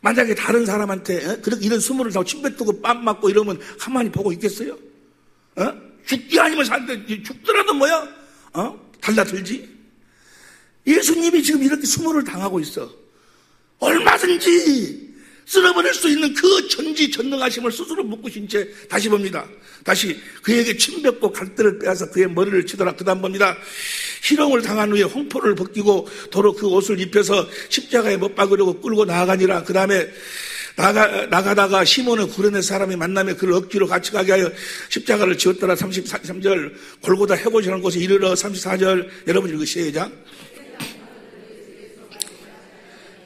만약에 다른 사람한테 그렇게 이런 수모를 당하고 침뱉고 뺨 맞고 이러면 가만히 보고 있겠어요? 죽기 아니면 산다. 죽더라도 뭐야? 달라들지. 예수님이 지금 이렇게 수모를 당하고 있어. 얼마든지 쓸어버릴 수 있는 그 전지전능하심을 스스로 묶으신 채 다시 봅니다. 다시 그에게 침뱉고 갈대를 빼앗아 그의 머리를 치더라. 그 다음 봅니다. 희롱을 당한 후에 홍포를 벗기고 도로 그 옷을 입혀서 십자가에 못 박으려고 끌고 나아가니라. 그 다음에 나가다가 시몬의 구레네 사람이 만나며 그를 억지로 같이 가게 하여 십자가를 지었더라. 33절. 골고다 해고시라는 곳에 이르러. 34절. 여러분 이거 시작.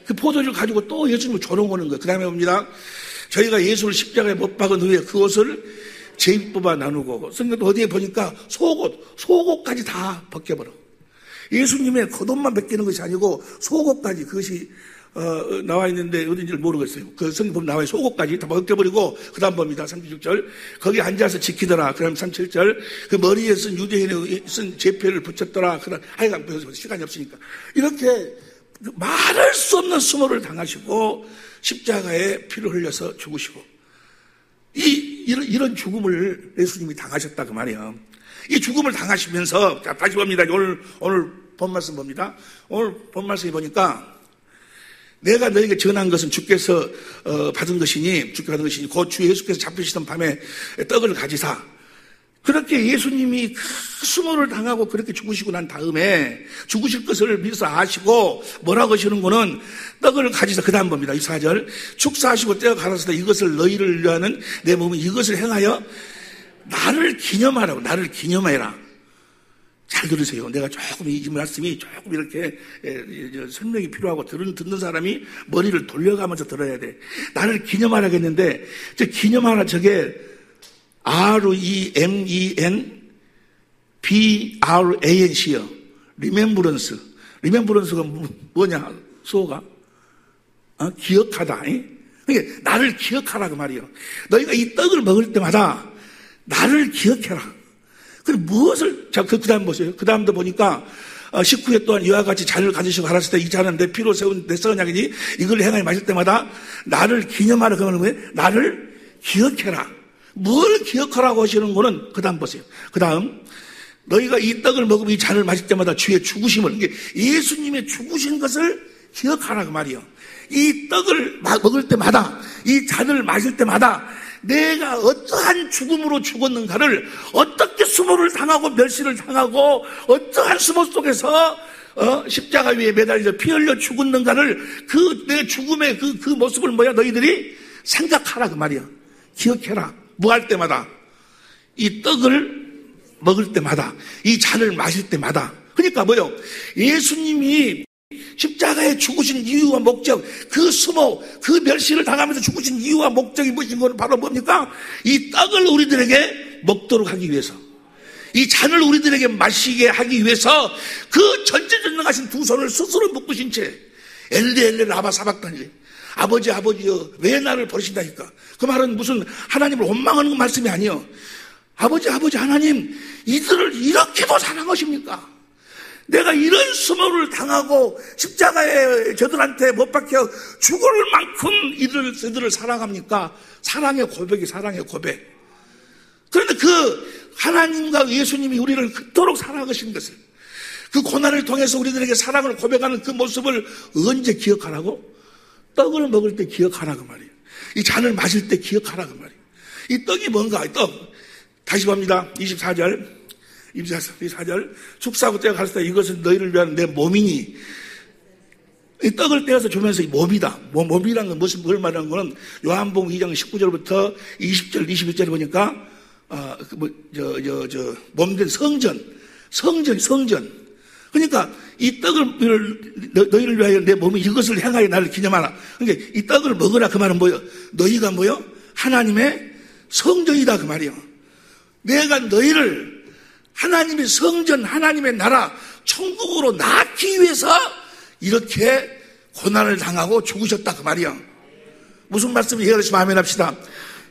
그 포도주를 가지고 또 예수님을 조롱하는 거예요. 그 다음에 봅니다. 저희가 예수를 십자가에 못 박은 후에 그 옷을 제입 뽑아 나누고, 성경도 어디에 보니까 속옷까지 다 벗겨버려. 예수님의 겉옷만 벗기는 것이 아니고 속옷까지, 그것이 나와 있는데 어딘지를 모르겠어요. 그 성경 보면 나와요. 속옷까지 다 벗겨버리고 그 다음 봅니다. 36절. 거기 앉아서 지키더라. 그 다음 37절. 그 머리에 쓴 유대인의 쓴 제패를 붙였더라. 그 다음 하여간 시간이 없으니까 이렇게 말할 수 없는 수모를 당하시고 십자가에 피를 흘려서 죽으시고 이런 죽음을 예수님이 당하셨다 그 말이에요. 이 죽음을 당하시면서 자, 다시 봅니다. 오늘 본말씀 봅니다. 오늘 본말씀에 보니까 내가 너에게 전한 것은 주께서 받은 것이니 곧 주 예수께서 잡히시던 밤에 떡을 가지사. 그렇게 예수님이 그 수모를 당하고 그렇게 죽으시고 난 다음에 죽으실 것을 미리서 아시고 뭐라고 하시는 거는 떡을 가지사. 그 다음 봅니다. 24절. 축사하시고 떼어 가라사대 이것을 너희를 위하는 내 몸은 이것을 행하여 나를 기념하라고. 나를 기념해라. 잘 들으세요. 내가 조금 이 말씀이 조금 이렇게 설명이 필요하고 듣는 사람이 머리를 돌려가면서 들어야 돼. 나를 기념하라겠는데 저 기념하라 저게 REMENBRANC요. 리멤브런스. 리멤브런스가 뭐냐? 수호가? 기억하다. 그러니까 나를 기억하라 그 말이에요. 너희가 이 떡을 먹을 때마다 나를 기억해라. 그럼 무엇을, 자, 그 다음 보세요. 그 다음도 보니까 19회 동안 이와 같이 잔을 가지시고 가라사대 이 잔은 내 피로 세운 내 썩은 약이니 이걸 행하여 마실 때마다 나를 기념하라. 그러면 뭐예요? 나를 기억해라. 뭘 기억하라고 하시는 거는 그 다음 보세요. 그 다음 너희가 이 떡을 먹으면 이 잔을 마실 때마다 주의 죽으심을, 예수님의 죽으신 것을 기억하라 그 말이에요. 이 떡을 먹을 때마다 이 잔을 마실 때마다 내가 어떠한 죽음으로 죽었는가를, 어떻게 수모를 당하고 멸시를 당하고 어떠한 수모 속에서 십자가 위에 매달려 피 흘려 죽었는가를, 내 죽음의 그 모습을 너희들이 생각하라 그 말이야. 기억해라. 뭐 할 때마다, 이 떡을 먹을 때마다, 이 잔을 마실 때마다. 그러니까 예수님이 십자가에 죽으신 이유와 목적, 그 수모, 그 멸시를 당하면서 죽으신 이유와 목적이 무엇인 건 바로 뭡니까? 이 떡을 우리들에게 먹도록 하기 위해서, 이 잔을 우리들에게 마시게 하기 위해서 그 전지전능하신 두 손을 스스로 묶으신 채 엘리 엘리 라마 사박다니, 아버지여 왜 나를 버리신다니까. 그 말은 무슨 하나님을 원망하는 말씀이 아니요. 아버지 하나님, 이들을 이렇게도 사랑하십니까? 내가 이런 수모를 당하고 십자가에 저들한테 못 박혀 죽을 만큼 이들을 사랑합니까? 사랑의 고백이 사랑의 고백. 그런데 그 하나님과 예수님이 우리를 그토록 사랑하신 것을, 그 고난을 통해서 우리들에게 사랑을 고백하는 그 모습을 언제 기억하라고? 떡을 먹을 때 기억하라고 말이에요. 이 잔을 마실 때 기억하라고 말이에요. 이 떡이 뭔가? 이 떡. 다시 봅니다. 24절. 축사하고 때가 가르치다 이것은 너희를 위한 내 몸이니. 이 떡을 떼어서 주면서 이 몸이다. 몸이라는 건 뭘 말하는 거는 요한복음 2장 19절부터 20절, 21절에 보니까 몸된 성전. 그러니까 이 떡을 너희를 위하여 내 몸이 이것을 행하여 나를 기념하라. 그러니까 이 떡을 먹으라 그 말은 뭐요? 너희가 뭐요? 하나님의 성전이다 그 말이요. 내가 너희를 하나님의 성전, 하나님의 나라, 천국으로 낳기 위해서 이렇게 고난을 당하고 죽으셨다 그 말이요. 무슨 말씀을 이해하시면 아멘 합시다.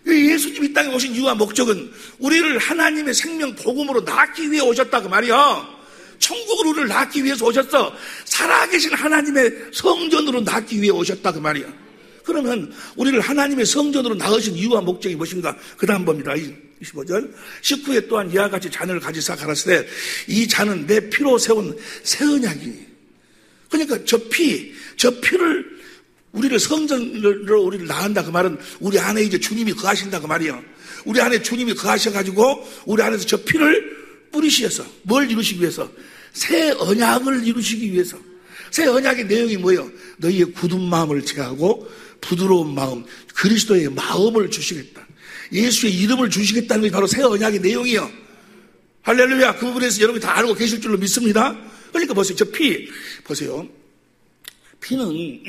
예수님이 이 땅에 오신 이유와 목적은 우리를 하나님의 생명 복음으로 낳기 위해 오셨다 그 말이요. 천국으로 우리를 낳기 위해서 오셨어. 살아계신 하나님의 성전으로 낳기 위해 오셨다 그 말이야. 그러면 우리를 하나님의 성전으로 낳으신 이유와 목적이 무엇인가? 그 다음 봅니다. 25절. 식후에 또한 이와 같이 잔을 가지사 가라사대 이 잔은 내 피로 세운 새 언약이니. 그러니까 저 피를 우리를 성전으로 우리를 낳는다 그 말은 우리 안에 이제 주님이 거하신다 그 말이에요. 우리 안에 주님이 거하셔가지고 우리 안에서 저 피를 뿌리시어서 뭘 이루시기 위해서? 새 언약을 이루시기 위해서. 새 언약의 내용이 뭐예요? 너희의 굳은 마음을 제하고 부드러운 마음, 그리스도의 마음을 주시겠다. 예수의 이름을 주시겠다는 것이 바로 새 언약의 내용이에요. 할렐루야. 그 부분에서 여러분이 다 알고 계실 줄로 믿습니다. 그러니까 보세요. 저 피 보세요. 피는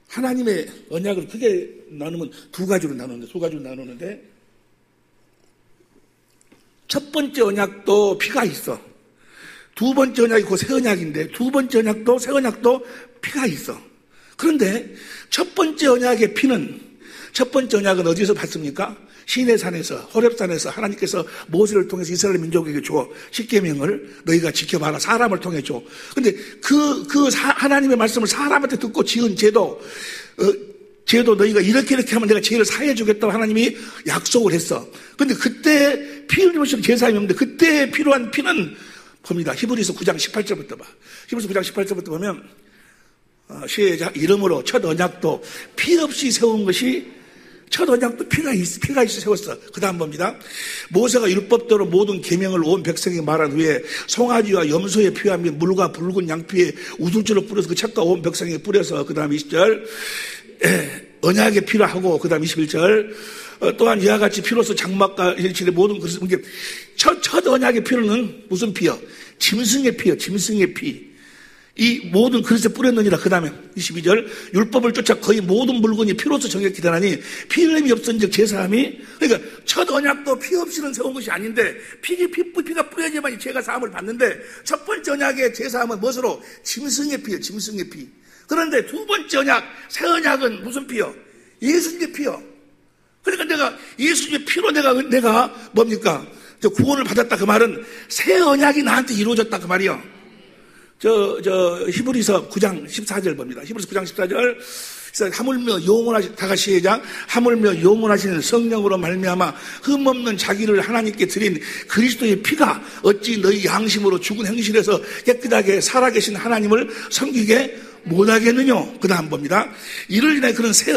하나님의 언약을 크게 나누면 두 가지로 나누는데 첫 번째 언약도 피가 있어. 두 번째 언약이 그 새 언약인데 두 번째 언약도 새 언약도 피가 있어. 그런데 첫 번째 언약의 피는, 첫 번째 언약은 어디서 받습니까? 시내산에서, 호렙산에서 하나님께서 모세를 통해서 이스라엘 민족에게 줘. 십계명을 너희가 지켜봐라. 사람을 통해 줘. 근데 하나님의 말씀을 사람한테 듣고 지은 제도 너희가 이렇게 하면 내가 죄를 사해 주겠다고 하나님이 약속을 했어. 근데 그때 피 흘리면서 제사함이 없는데 그때 필요한 피는 봅니다. 히브리서 9장 18절부터 봐. 히브리서 9장 18절부터 보면 시작. 이름으로 첫 언약도 피 없이 세운 것이, 첫 언약도 피가 있어 세웠어. 그 다음 봅니다. 모세가 율법대로 모든 계명을 온 백성에게 말한 후에 송아지와 염소의 피와 및 물과 붉은 양피에 우둘주로 뿌려서 그 책과 온 백성에게 뿌려서 그 다음 20절 언약의 피라 하고 그 다음 21절 또한 이와 같이 피로서 장막과 일칠의 모든 그릇. 첫 언약의 피로는 무슨 피요? 짐승의 피요. 짐승의 피. 이 모든 그릇에 뿌렸느니라. 그 다음에 22절 율법을 쫓아 거의 모든 물건이 피로서 정결케 되나니 피 흘림이 없은즉 제사함이. 그러니까 첫 언약도 피 없이는 세운 것이 아닌데 피가 뿌려야지만 죄가 사함을 받는데 첫 번째 언약의 제사함은 무엇으로? 짐승의 피요. 짐승의 피. 그런데 두 번째 언약, 새 언약은 무슨 피요? 예수님의 피요. 그러니까 내가 예수님의 피로 내가 뭡니까? 저 구원을 받았다 그 말은 새 언약이 나한테 이루어졌다 그 말이요. 히브리서 9장 14절 봅니다. 히브리서 9장 14절. 하물며 영원하신, 다 같이 시작. 하물며 영원하시는 성령으로 말미암아 흠없는 자기를 하나님께 드린 그리스도의 피가 어찌 너희 양심으로 죽은 행실에서 깨끗하게 살아계신 하나님을 섬기게 못하겠느냐. 그 다음 봅니다. 이를 인해 그런 새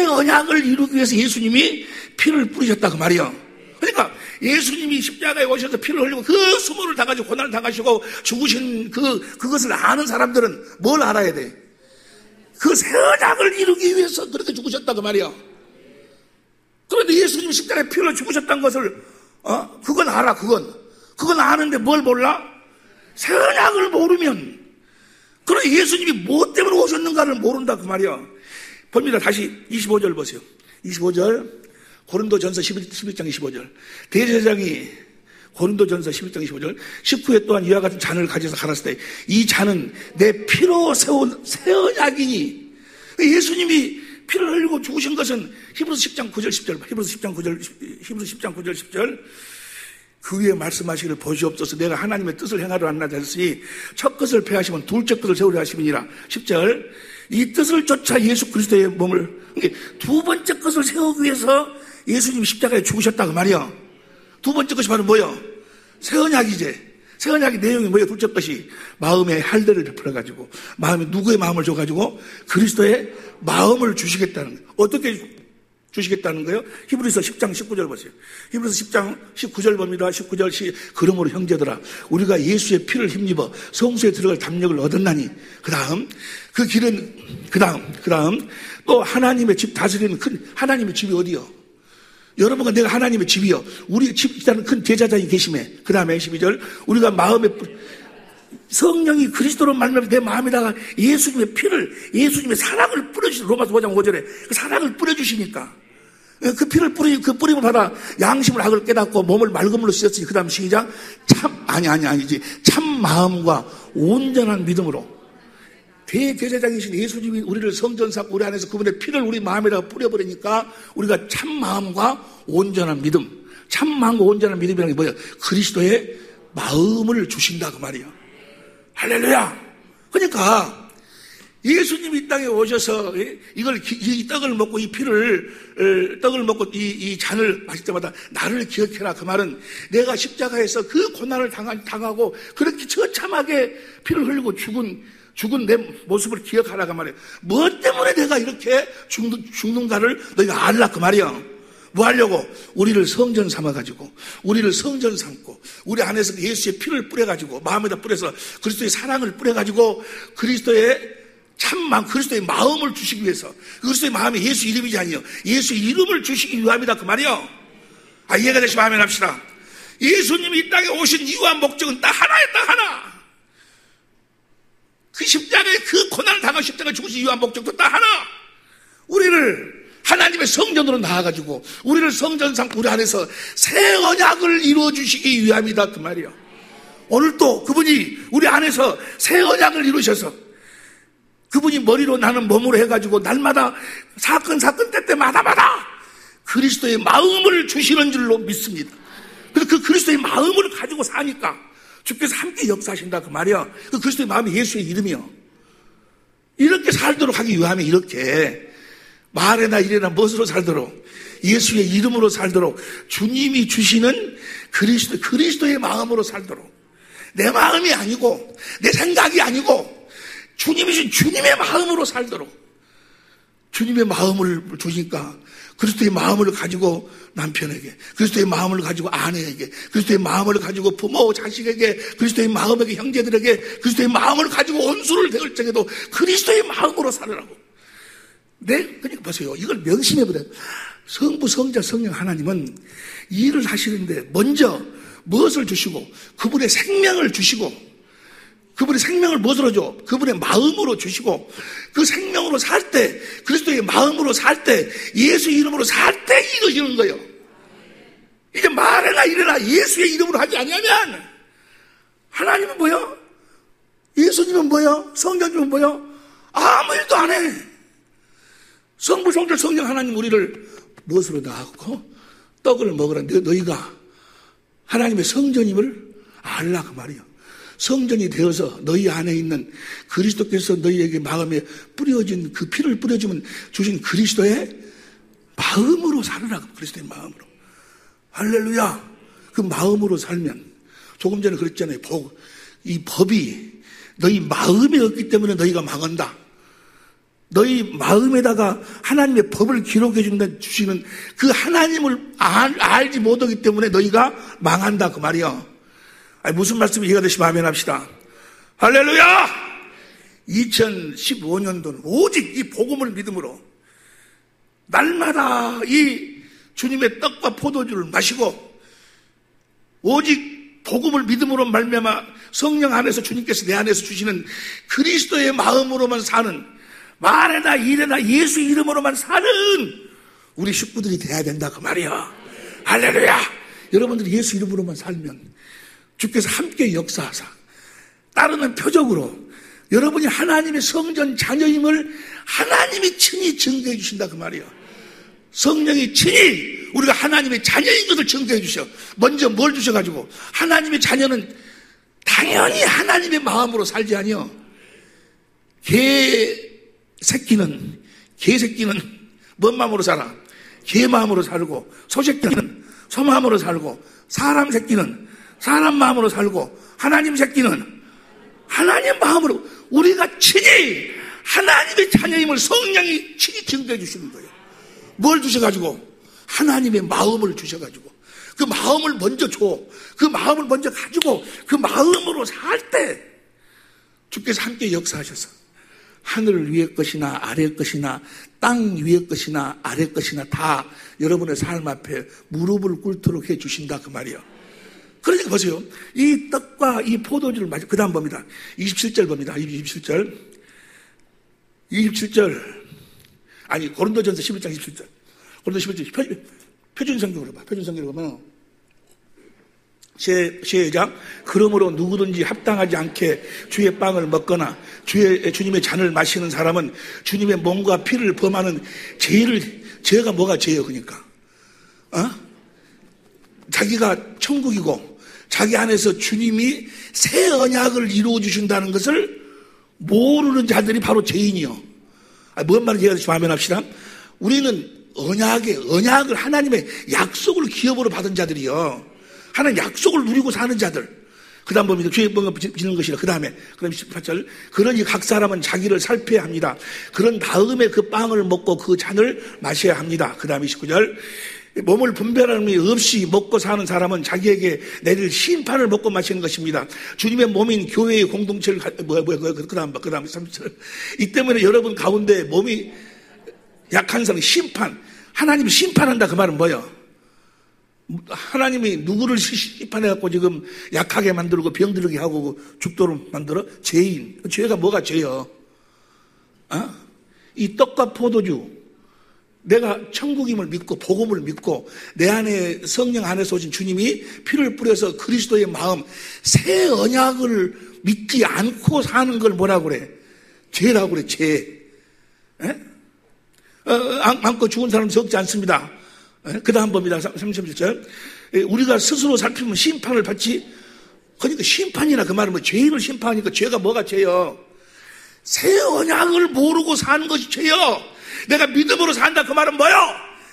언약을 이루기 위해서 예수님이 피를 뿌리셨다 그 말이요. 그러니까 예수님이 십자가에 오셔서 피를 흘리고 그 수모를 당하시고 고난을 당하시고 죽으신 그것을 아는 사람들은 뭘 알아야 돼? 그 새 언약을 이루기 위해서 그렇게 죽으셨다 그 말이요. 그런데 예수님이 십자가에 피를 죽으셨다는 것을 그건 알아. 그건 아는데 뭘 몰라? 새 언약을 모르면, 그럼 예수님이 뭐 때문에 오셨는가를 모른다 그 말이야. 봅니다. 다시 25절 보세요. 25절 고린도전서 11장 25절. 대제사장이 고린도전서 11장 25절 19회 또한 이와 같은 잔을 가져서 갈았을 때 이 잔은 내 피로 세운 새 언약이니. 예수님이 피를 흘리고 죽으신 것은 히브리서 10장 9절 10절 히브리서 10장 9절 10절 그 위에 말씀하시기를 보시옵소서. 내가 하나님의 뜻을 행하려 한다 했으니 첫 것을 폐하시면 둘째 것을 세우려 하심이니라. 10절 이 뜻을 쫓아 예수 그리스도의 몸을, 두 번째 것을 세우기 위해서 예수님이 십자가에 죽으셨다 그 말이야. 두 번째 것이 바로 뭐야? 새 언약이지. 새 언약의 내용이 뭐예요? 둘째 것이 마음의 할례를 베풀어가지고, 마음에 누구의 마음을 줘가지고 그리스도의 마음을 주시겠다는 거예요. 어떻게 주시겠다는 거예요? 히브리서 10장 19절 보세요. 히브리서 10장 19절 봅니다. 19절 그러므로 형제들아 우리가 예수의 피를 힘입어 성소에 들어갈 담력을 얻었나니. 그 다음 또 하나님의 집 다스리는 큰 하나님의 집이 어디요? 여러분과 내가 하나님의 집이요. 우리 집 있다는 큰 제자장이 계심에. 그 다음에 12절 우리가 마음에 성령이 그리스도로 말미암아 내 마음에다가 예수님의 피를, 예수님의 사랑을 뿌려주시. 로마서 5장 5절에 그 사랑을 뿌려주시니까 그 피를 그 뿌림을 받아 양심을 악을 깨닫고 몸을 맑은 물로 씻었으니. 그 다음 시작 아니지 참 마음과 온전한 믿음으로. 대제사장이신 예수님이 우리를 성전 삼고 우리 안에서 그분의 피를 우리 마음에다가 뿌려버리니까 우리가 참 마음과 온전한 믿음, 참 마음과 온전한 믿음이라는 게 뭐야? 그리스도의 마음을 주신다 그 말이야. 할렐루야. 그러니까 예수님이 이 땅에 오셔서 이 떡을 먹고 이 피를 떡을 먹고 이 잔을 마실 때마다 나를 기억해라. 그 말은 내가 십자가에서 그 고난을 당하고 그렇게 처참하게 피를 흘리고 죽은 내 모습을 기억하라고 말이야. 뭐 때문에 내가 이렇게 죽는가를 너희가 알라 그 말이야. 뭐 하려고? 우리를 성전 삼아가지고, 우리를 성전 삼고, 우리 안에서 예수의 피를 뿌려가지고, 마음에다 뿌려서 그리스도의 사랑을 뿌려가지고, 그리스도의 참마음, 그리스도의 마음을 주시기 위해서, 그리스도의 마음이 예수 이름이지 아니요. 예수의 이름을 주시기 위함이다 그 말이요. 이해가 되시면 아멘 합시다. 예수님이 이 땅에 오신 이유와 목적은 딱 하나에 딱 하나. 그 십자가에 그 고난을 당한 십자가에 죽으신 이유와 목적도 딱 하나. 우리를 하나님의 성전으로 나아가지고 우리를 성전 삼고 우리 안에서 새 언약을 이루어주시기 위함이다 그 말이에요. 오늘 또 그분이 우리 안에서 새 언약을 이루셔서 그분이 머리로 나는 몸으로 해가지고 날마다 사건 때마다 그리스도의 마음을 주시는 줄로 믿습니다. 그래서 그 그리스도의 마음을 가지고 사니까 주께서 함께 역사하신다 그 말이야. 그 그리스도의 마음이 예수의 이름이요. 이렇게 살도록 하기 위함에 이렇게 말에나 일에나 무엇으로 살도록 예수의 이름으로 살도록 주님이 주시는 그리스도의 마음으로 살도록 내 마음이 아니고 내 생각이 아니고 주님이 주신 주님의 마음으로 살도록 주님의 마음을 주니까 그리스도의 마음을 가지고 남편에게, 그리스도의 마음을 가지고 아내에게, 그리스도의 마음을 가지고 부모, 자식에게, 그리스도의 마음에게, 형제들에게, 그리스도의 마음을 가지고 온수를 대할 적에도 그리스도의 마음으로 살으라고. 그러니까 보세요. 이걸 명심해버려요. 성부, 성자, 성령 하나님은 일을 하시는데 먼저 무엇을 주시고 그분의 생명을 주시고 그분의 생명을 무엇으로 줘? 그분의 마음으로 주시고 그 생명으로 살 때, 그리스도의 마음으로 살 때, 예수 이름으로 살 때 이루시는 거예요. 이제 말해나 이래나 예수의 이름으로 하지 아니하면 하나님은 뭐요? 예수님은 뭐요? 성령님은 뭐요? 아무 일도 안 해. 성부, 성자, 성령 하나님 우리를 무엇으로 낳았고 떡을 먹으라. 너희가 하나님의 성전임을 알라 그 말이에요. 성전이 되어서 너희 안에 있는 그리스도께서 너희에게 마음에 뿌려진 그 피를 뿌려주면 주신 그리스도의 마음으로 살으라고. 그리스도의 마음으로. 할렐루야. 그 마음으로 살면 조금 전에 그랬잖아요. 이 법이 너희 마음에 없기 때문에 너희가 망한다. 너희 마음에다가 하나님의 법을 기록해 주시는 그 하나님을 알지 못하기 때문에 너희가 망한다 그 말이야. 아니, 무슨 말씀이 이해가 되시면 아멘 합시다. 할렐루야! 2015년도는 오직 이 복음을 믿음으로 날마다 이 주님의 떡과 포도주를 마시고 오직 복음을 믿음으로 말미암아 성령 안에서 주님께서 내 안에서 주시는 그리스도의 마음으로만 사는, 말에나 일에나 예수 이름으로만 사는 우리 식구들이 돼야 된다 그 말이야. 할렐루야. 여러분들이 예수 이름으로만 살면 주께서 함께 역사하사 따르는 표적으로 여러분이 하나님의 성전 자녀임을 하나님이 친히 증거해 주신다 그 말이야. 성령이 친히 우리가 하나님의 자녀인 것을 증거해 주셔. 먼저 뭘 주셔가지고 하나님의 자녀는 당연히 하나님의 마음으로 살지 아니요. 개새끼는 뭔 마음으로 살아? 개 마음으로 살고, 소새끼는 소 마음으로 살고, 사람 새끼는 사람 마음으로 살고, 하나님 새끼는 하나님 마음으로, 우리가 친히 하나님의 자녀임을 성령이 친히 증거해 주시는 거예요. 뭘 주셔가지고? 하나님의 마음을 주셔가지고 그 마음을 먼저 줘. 그 마음을 먼저 가지고 그 마음으로 살 때 주께서 함께 역사하셔서 하늘 위의 것이나 아래 것이나 땅 위의 것이나 아래 것이나 다 여러분의 삶 앞에 무릎을 꿇도록 해주신다 그 말이에요. 그러니까 보세요. 이 떡과 이 포도주를 마시, 그 다음 봅니다. 27절 봅니다. 27절. 아니, 고린도전서 11장 27절. 고린도 11절. 표준성경으로 봐. 표준성경으로 보면 시작. 그러므로 누구든지 합당하지 않게 주의 빵을 먹거나 주님의 잔을 마시는 사람은 주님의 몸과 피를 범하는 죄가 뭐가 죄예요? 그러니까 자기가 천국이고 자기 안에서 주님이 새 언약을 이루어 주신다는 것을 모르는 자들이 바로 죄인이요. 뭔 말인지 이해가 아멘 합시다. 우리는 언약을 하나님의 약속을 기업으로 받은 자들이요. 하나님 약속을 누리고 사는 자들. 그 다음 봅니다. 주의 뭔가 비는 것이라. 그 다음에 18절. 그러니 각 사람은 자기를 살펴야 합니다. 그런 다음에 그 빵을 먹고 그 잔을 마셔야 합니다. 그 다음 29절. 몸을 분별함이 없이 먹고 사는 사람은 자기에게 내릴 심판을 먹고 마시는 것입니다. 주님의 몸인 교회의 공동체를 그 다음 30절. 이 때문에 여러분 가운데 몸이 약한 사람 하나님이 심판한다 그 말은 뭐예요? 하나님이 누구를 심판해갖고 지금 약하게 만들고 병들게 하고 죽도록 만들어? 죄인. 죄가 뭐가 죄요? 이 떡과 포도주, 내가 천국임을 믿고 복음을 믿고 내 안에 성령 안에서 오신 주님이 피를 뿌려서 그리스도의 마음 새 언약을 믿지 않고 사는 걸 뭐라고 그래? 죄라고 그래. 죄. 안고 죽은 사람 적지 않습니다. 그 다음 봅니다. 37절. 우리가 스스로 살피면 심판을 받지. 그러니까 심판이나 그 말은 뭐 죄인을 심판하니까 죄가 뭐가 죄요? 새 언약을 모르고 사는 것이 죄요. 내가 믿음으로 산다 그 말은 뭐요?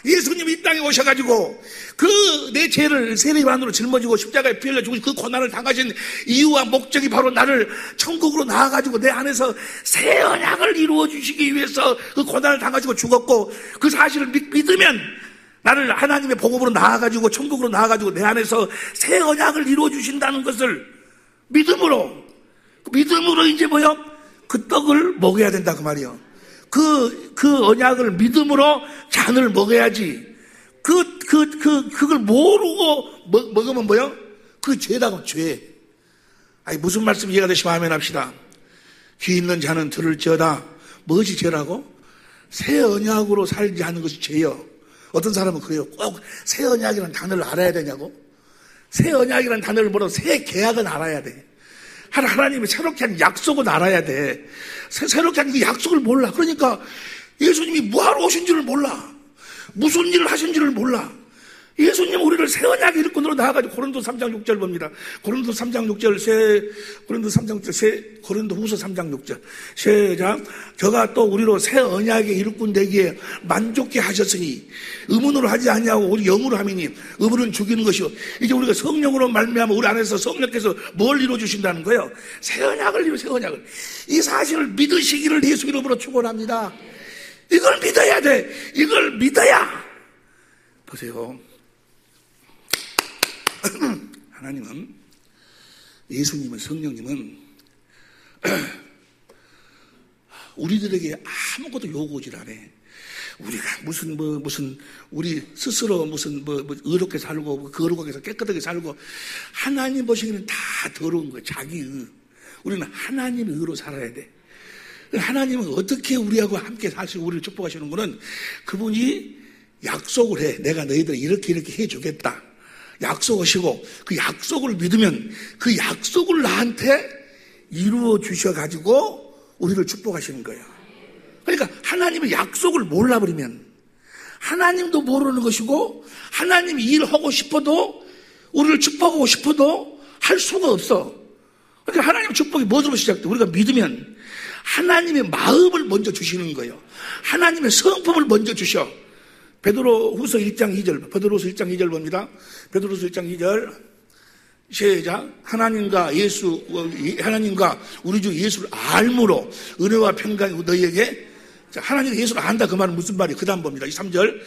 예수님이 이 땅에 오셔가지고 그 내 죄를 세례요한으로 짊어지고 십자가에 피 흘려 죽으신 그 고난을 당하신 이유와 목적이 바로 나를 천국으로 나아가지고 내 안에서 새 언약을 이루어 주시기 위해서 그 고난을 당하시고 죽었고 그 사실을 믿으면 나를 하나님의 복음으로 나아가지고 천국으로 나아가지고 내 안에서 새 언약을 이루어 주신다는 것을 믿음으로 이제 뭐요? 그 떡을 먹어야 된다 그 말이요. 그 언약을 믿음으로 잔을 먹어야지. 그걸 모르고 먹으면 뭐요? 그 죄다고 죄. 아니 무슨 말씀 이해가 되시면 아멘 합시다. 귀 있는 자는 들을지어다. 무엇이 죄라고? 새 언약으로 살지 않는 것이 죄요. 어떤 사람은 그래요. 꼭 새 언약이라는 단어를 알아야 되냐고? 새 언약이라는 단어를 모르고 새 계약은 알아야 돼. 하나님이 새롭게 한 약속은 알아야 돼. 새롭게 한 그 약속을 몰라. 그러니까 예수님이 뭐하러 오신 줄을 몰라. 무슨 일을 하신 줄을 몰라. 예수님 우리를 새 언약의 일꾼으로 나아가지고 고린도 3장 6절 봅니다. 고린도 3장 6절 고린도 후서 3장 6절 시작. 저가 또 우리로 새 언약의 일꾼 되기에 만족케 하셨으니 의문으로 하지 아니하고 우리 영으로 함이니 의문은 죽이는 것이요. 이제 우리가 성령으로 말미암아 우리 안에서 성령께서 뭘 이루어주신다는 거예요? 새 언약을 새 언약을. 이 사실을 믿으시기를 예수 이름으로 축원합니다. 이걸 믿어야 돼. 이걸 믿어야. 보세요. 하나님은, 예수님은, 성령님은 우리들에게 아무것도 요구질 안 해. 우리가 무슨 우리 스스로 의롭게 살고 거룩하게 살고 깨끗하게 살고, 하나님 보시기에는 다 더러운 거예요. 자기 의. 우리는 하나님의 의로 살아야 돼. 하나님은 어떻게 우리하고 함께 사시고 우리를 축복하시는 거는 그분이 약속을 해. 내가 너희들 이렇게 해주겠다. 약속하시고 그 약속을 믿으면 그 약속을 나한테 이루어 주셔가지고 우리를 축복하시는 거예요. 그러니까 하나님의 약속을 몰라버리면 하나님도 모르는 것이고, 하나님이 일하고 싶어도 우리를 축복하고 싶어도 할 수가 없어. 그러니까 하나님의 축복이 뭐로 시작돼? 우리가 믿으면 하나님의 마음을 먼저 주시는 거예요. 하나님의 성품을 먼저 주셔. 베드로후서 1장 2절, 베드로후서 1장 2절 봅니다. 베드로후서 1장 2절 시작. 하나님과 우리 주 예수를 알므로 은혜와 평강이 너희에게. 하나님과 예수를 안다, 그 말은 무슨 말이에요? 그 다음 봅니다. 3절.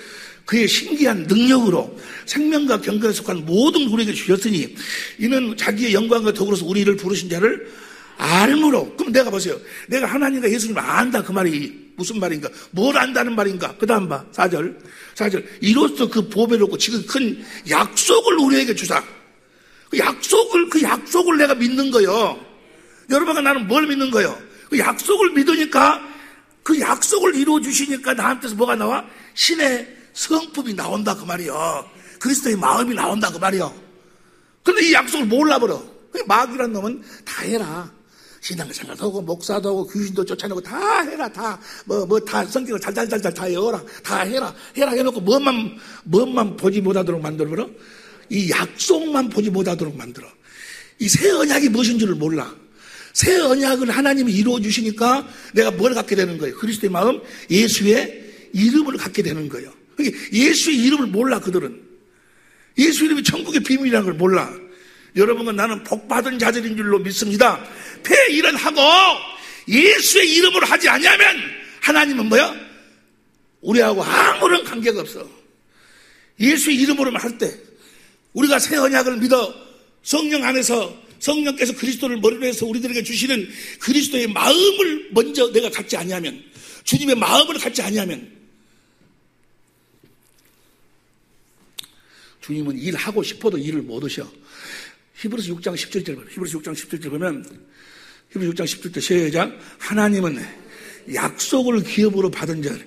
그의 신기한 능력으로 생명과 경건에 속한 모든 우리에게 주셨으니 이는 자기의 영광과 덕으로서 우리를 부르신 자를 알므로. 그럼 내가 보세요. 내가 하나님과 예수님을 안다, 그 말이 무슨 말인가? 뭘 안다는 말인가? 그 다음 봐. 4절. 이로써 그 보배롭고 지금 큰 약속을 우리에게 주사. 그 약속을 내가 믿는 거예요. 여러분과 나는 뭘 믿는 거예요? 그 약속을 믿으니까, 그 약속을 이루어 주시니까 나한테서 뭐가 나와? 신의 성품이 나온다, 그 말이요. 그리스도의 마음이 나온다, 그 말이요. 근데 이 약속을 몰라버려. 마귀란 놈은 다 해라. 신앙생활도 하고 목사도 하고 귀신도 쫓아내고 다 해라. 다 다 성격을 잘 다 외워라. 다 해라 해놓고 뭐만 보지 못하도록 만들어버려. 이 약속만 보지 못하도록 만들어. 이 새 언약이 무엇인 줄을 몰라. 새 언약을 하나님이 이루어 주시니까 내가 뭘 갖게 되는 거예요? 그리스도의 마음, 예수의 이름을 갖게 되는 거예요. 그러니까 예수의 이름을 몰라. 그들은 예수 이름이 천국의 비밀이라는 걸 몰라. 여러분은 나는 복받은 자들인 줄로 믿습니다. 폐일은하고 예수의 이름으로 하지 않으면 하나님은 뭐야? 우리하고 아무런 관계가 없어. 예수의 이름으로만 할 때 우리가 새 언약을 믿어 성령 안에서 성령께서 그리스도를 머리로 해서 우리들에게 주시는 그리스도의 마음을 먼저 내가 갖지 아니하면, 주님의 마음을 갖지 아니하면, 주님은 일하고 싶어도 일을 못 하셔. 히브리서 6장 17절 보면, 히브리서 6장 17절 보면, 히브리서 6장 17절 시작. 하나님은 약속을 기업으로 받은 자.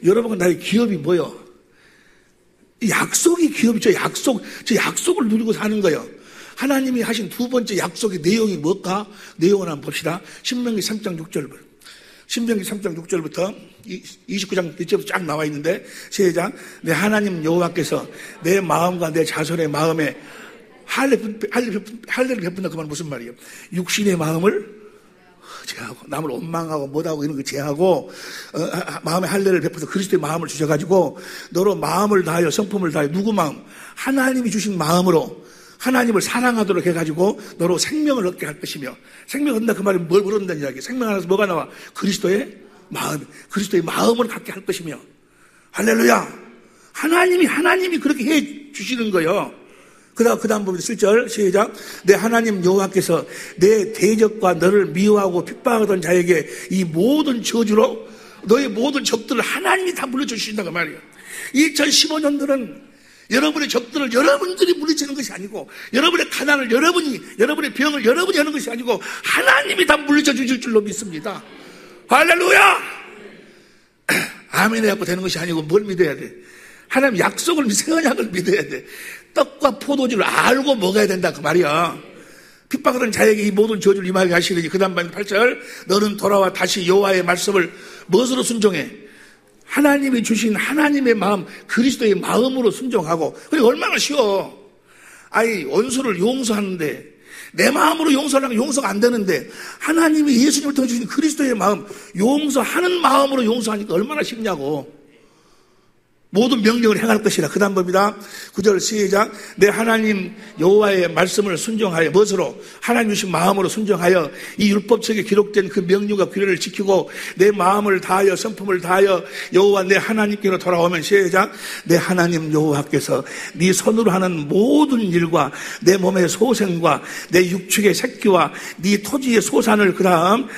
여러분, 나의 기업이 뭐요? 약속이 기업이죠. 저 약속을 누리고 사는 거예요. 하나님이 하신 두 번째 약속의 내용이 뭘까? 내용을 한번 봅시다. 신명기 3장 6절. 신명기 3장 6절부터 29장 뒤쪽부터 쫙 나와 있는데, 시작. 내 하나님 여호와께서 내 마음과 내 자손의 마음에 할례를 베푼다, 그 말은 무슨 말이에요? 육신의 마음을 제하고, 남을 원망하고 못하고 이런 거 제하고, 마음의 할례를 베풀어서 그리스도의 마음을 주셔가지고 너로 마음을 다하여 성품을 다하여, 누구 마음? 하나님이 주신 마음으로 하나님을 사랑하도록 해가지고 너로 생명을 얻게 할 것이며, 생명 얻는다 그 말이 뭘 얻는다는 이야기? 생명 안에서 뭐가 나와? 그리스도의 마음, 그리스도의 마음을 갖게 할 것이며. 할렐루야. 하나님이 그렇게 해 주시는 거예요. 그 다음 부분 7절 시작. 내 하나님 여호와께서 내 대적과 너를 미워하고 핍박하던 자에게 이 모든 저주로 너의 모든 적들을 하나님이 다 물려주신다고 말이에요. 2015년들은 여러분의 적들을 여러분들이 물리치는 것이 아니고, 여러분의 가난을 여러분의 병을 여러분이 하는 것이 아니고 하나님이 다 물리쳐 주실 줄로 믿습니다. 할렐루야. 아멘 해갖고 되는 것이 아니고 뭘 믿어야 돼? 하나님 약속을, 새 언약을 믿어야 돼. 떡과 포도주를 알고 먹어야 된다 그 말이야. 핍박하던 자에게 이 모든 저주를 임하게 하시더니, 그 다음 8절. 너는 돌아와 다시 여호와의 말씀을 무엇으로 순종해? 하나님이 주신 하나님의 마음, 그리스도의 마음으로 순종하고. 그게 얼마나 쉬워. 아이, 원수를 용서하는데, 내 마음으로 용서하려면 용서가 안 되는데, 하나님이 예수님을 통해 주신 그리스도의 마음, 용서하는 마음으로 용서하니까 얼마나 쉽냐고. 모든 명령을 행할 것이라. 그 다음 봅니다. 9절 시작. 내 하나님 여호와의 말씀을 순종하여, 무엇으로? 하나님 주신 마음으로 순종하여 이 율법책에 기록된 그 명령과 규례를 지키고 내 마음을 다하여 성품을 다하여 여호와 내 하나님께로 돌아오면, 시작. 내 하나님 여호와께서 네 손으로 하는 모든 일과 내 몸의 소생과 내 육축의 새끼와 네 토지의 소산을, 그 다음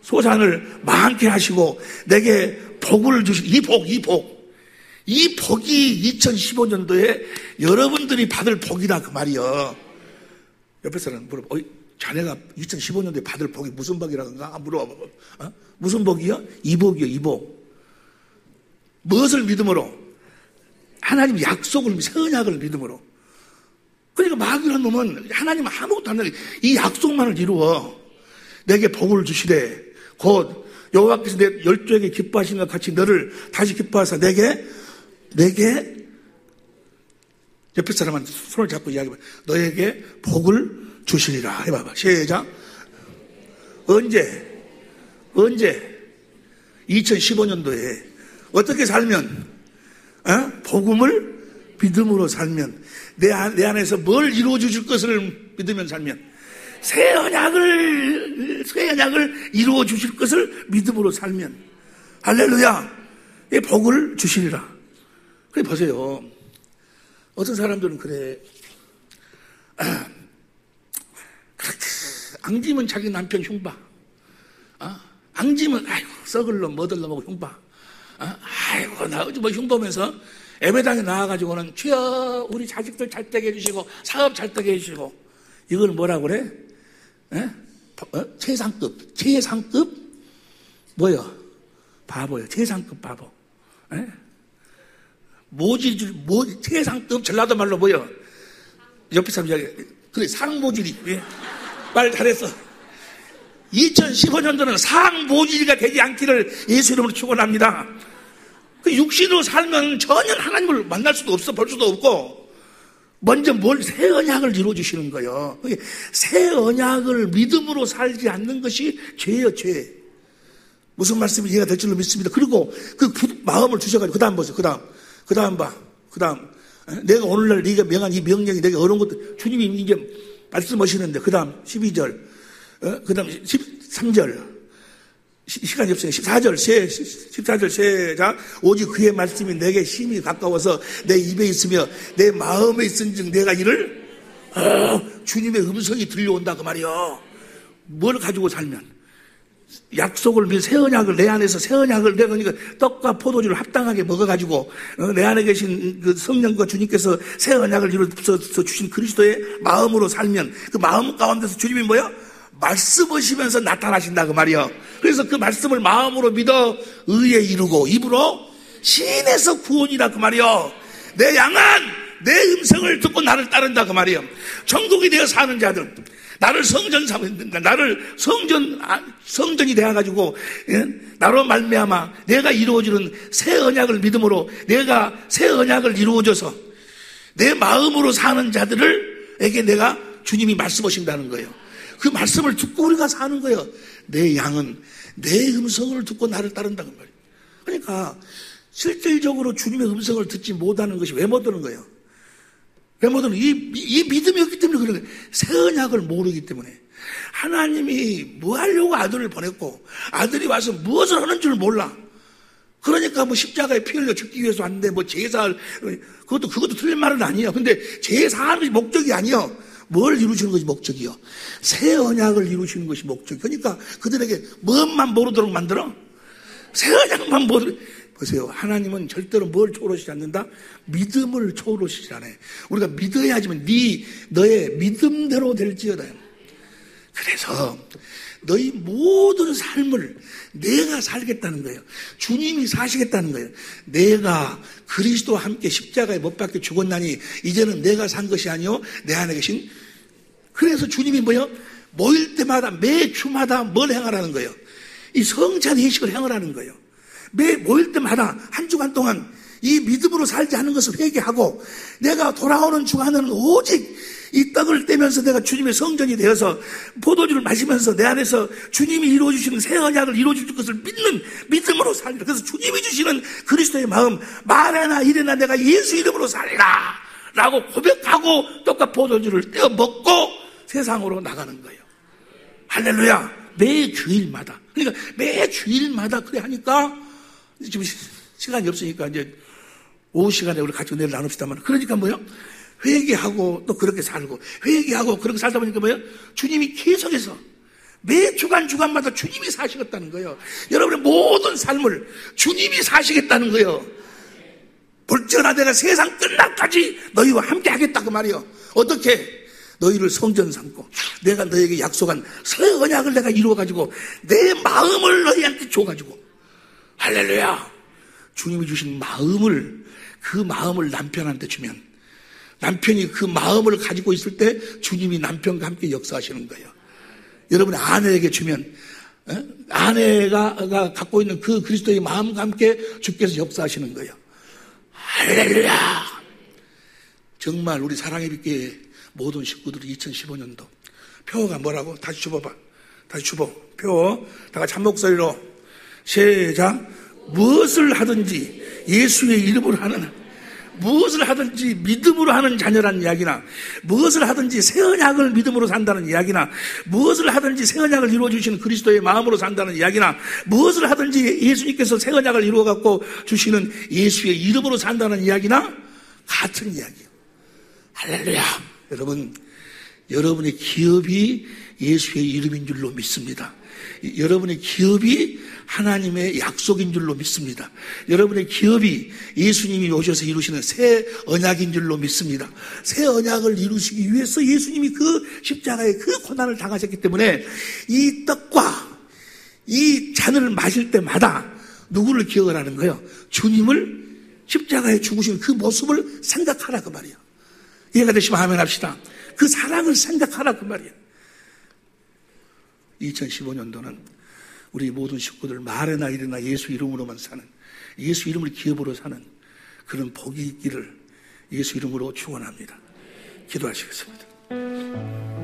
소산을 많게 하시고 내게 복을 주시고, 이 복이 2015년도에 여러분들이 받을 복이다 그 말이요. 옆에 사람 물어봐. 자네가 2015년도에 받을 복이 무슨 복이라는가? 물어봐. 무슨 복이요? 이 복이요, 이 복. 무엇을 믿음으로? 하나님 약속을, 새 언약을 믿음으로. 그러니까 마귀라는 놈은 하나님 아무것도 안 하게 이 약속만을 이루어. 내게 복을 주시되 곧 여호와께서 내 열조에게 기뻐하시는 것 같이 너를 다시 기뻐하사 내게 옆에 사람한테 손을 잡고 이야기해봐. 너에게 복을 주시리라 해봐봐. 시작. 언제 2015년도에 어떻게 살면, 복음을 믿음으로 살면, 내 안에서 뭘 이루어 주실 것을 믿으면 살면, 새 언약을 이루어 주실 것을 믿음으로 살면, 할렐루야, 이 복을 주시리라. 그래 보세요. 어떤 사람들은 그래, 앙지면 자기 남편 흉봐, 앙지면 아이고 썩을 놈 뭐들 놈하고 흉봐, 아이고 나 뭐 흉보면서 예배당에 나와가지고는 주여 우리 자식들 잘 되게 해주시고 사업 잘 되게 해주시고. 이걸 뭐라고 그래? 최상급 뭐요? 바보요. 최상급 바보. 최상급 전라도 말로 뭐요? 옆에 사람 이야기. 그래, 상모질이. 말 잘했어. 2015년도는 상모질이가 되지 않기를 예수 이름으로 축원합니다. 그 육신으로 살면 전혀 하나님을 만날 수도 없어, 볼 수도 없고. 먼저 새 언약을 이루어주시는 거예요. 새 언약을 믿음으로 살지 않는 것이 죄예요, 죄. 무슨 말씀이 이해가 될 줄로 믿습니다. 그리고 그 마음을 주셔가지고, 그 다음 보세요. 그 다음 봐. 그 다음. 내가 오늘날 네가 명한 이 명령이 내가 어려운 것도 주님이 이제 말씀하시는데, 그 다음 12절, 그 다음 13절. 시간이 없어요. 14절 시작. 오직 그의 말씀이 내게 심히 가까워서 내 입에 있으며 내 마음에 있은즉 내가 이를 주님의 음성이 들려온다 그 말이요. 뭘 가지고 살면 약속을 믿어 새 언약을 내 안에서 새 언약을 내가 그러니까 떡과 포도주를 합당하게 먹어가지고 내 안에 계신 그 성령과 주님께서 새 언약을 이루어서 주신 그리스도의 마음으로 살면 그 마음 가운데서 주님이 뭐야? 말씀하시면서 나타나신다 그 말이요. 그래서 그 말씀을 마음으로 믿어 의에 이루고 입으로 신에서 구원이다 그 말이요. 내 양은 내 음성을 듣고 나를 따른다 그 말이요. 천국이 되어 사는 자들, 나를 성전이 되어가지고 나로 말미암아 내가 이루어지는 새 언약을 믿음으로 내가 새 언약을 이루어져서 내 마음으로 사는 자들에게 내가 주님이 말씀하신다는 거예요. 그 말씀을 듣고 우리가 사는 거예요. 내 양은 내 음성을 듣고 나를 따른다는 말이에요. 그러니까 실질적으로 주님의 음성을 듣지 못하는 것이 왜 못 듣는 거예요? 왜 못 듣는 거예요? 이 믿음이 없기 때문에 그런 거예요. 새 언약을 모르기 때문에. 하나님이 뭐 하려고 아들을 보냈고 아들이 와서 무엇을 하는 줄 몰라. 그러니까 뭐 십자가에 피 흘려 죽기 위해서 왔는데 뭐 제사를 그것도 틀린 말은 아니에요. 근데 제사하는 것이 목적이 아니에요. 뭘 이루시는 것이 목적이요? 새 언약을 이루시는 것이 목적. 그러니까 그들에게 무엇만 모르도록 만들어? 새 언약만 모르도록. 보세요. 하나님은 절대로 뭘 초월하시지 않는다? 믿음을 초월하시지 않아요. 우리가 믿어야지만 너의 믿음대로 될지어다. 그래서 너희 모든 삶을 내가 살겠다는 거예요. 주님이 사시겠다는 거예요. 내가 그리스도와 함께 십자가에 못 박혀 죽었나니 이제는 내가 산 것이 아니요 내 안에 계신. 그래서 주님이 뭐요? 모일 때마다 매 주마다 뭘 행하라는 거예요? 이 성찬 예식을 행하라는 거예요. 매 모일 때마다 한 주간 동안 이 믿음으로 살지 않는 것을 회개하고 내가 돌아오는 주간에는 오직 이 떡을 떼면서 내가 주님의 성전이 되어서 포도주를 마시면서 내 안에서 주님이 이루어주시는 새 언약을 이루어줄 것을 믿는 믿음으로 살리라. 그래서 주님이 주시는 그리스도의 마음, 말이나 일이나 내가 예수 이름으로 살리라 라고 고백하고 떡과 포도주를 떼어 먹고 세상으로 나가는 거예요. 할렐루야. 매 주일마다. 그러니까 매 주일마다 그래 하니까 지금 시간이 없으니까 이제 오후 시간에 우리 같이 은혜를 나눕시다만, 그러니까 뭐요? 회개하고 또 그렇게 살고 회개하고 그렇게 살다 보니까 뭐예요? 주님이 계속해서 매 주간마다 주님이 사시겠다는 거예요. 여러분의 모든 삶을 주님이 사시겠다는 거예요. 볼지어나 내가 세상 끝날까지 너희와 함께 하겠다고 말이에요. 어떻게? 너희를 성전 삼고 내가 너에게 약속한 새 언약을 내가 이루어가지고 내 마음을 너희한테 줘가지고, 할렐루야. 주님이 주신 마음을, 그 마음을 남편한테 주면 남편이 그 마음을 가지고 있을 때 주님이 남편과 함께 역사하시는 거예요. 여러분의 아내에게 주면 아내가 갖고 있는 그 그리스도의 마음과 함께 주께서 역사하시는 거예요. 할렐루야. 정말 우리 사랑의 빛교회 모든 식구들이 2015년도 표가 뭐라고? 다시 줘봐봐. 다시 줘봐. 표. 다 같이 한 목소리로 시작. 무엇을 하든지 예수의 이름으로 하는, 무엇을 하든지 믿음으로 하는 자녀라는 이야기나, 무엇을 하든지 새 언약을 믿음으로 산다는 이야기나, 무엇을 하든지 새 언약을 이루어주시는 그리스도의 마음으로 산다는 이야기나, 무엇을 하든지 예수님께서 새 언약을 이루어갖고 주시는 예수의 이름으로 산다는 이야기나 같은 이야기예요. 할렐루야. 여러분, 여러분의 기업이 예수의 이름인 줄로 믿습니다. 여러분의 기업이 하나님의 약속인 줄로 믿습니다. 여러분의 기업이 예수님이 오셔서 이루시는 새 언약인 줄로 믿습니다. 새 언약을 이루시기 위해서 예수님이 그 십자가의 그 고난을 당하셨기 때문에 이 떡과 이 잔을 마실 때마다 누구를 기억을 하는 거예요? 주님을 십자가에 죽으신 그 모습을 생각하라 그 말이에요. 이해가 되시면 아멘 합시다. 그 사랑을 생각하라 그 말이에요. 2015년도는 우리 모든 식구들 말이나 일이나 예수 이름으로만 사는, 예수 이름을 기업으로 사는 그런 복이 있기를 예수 이름으로 축원합니다. 기도하시겠습니다.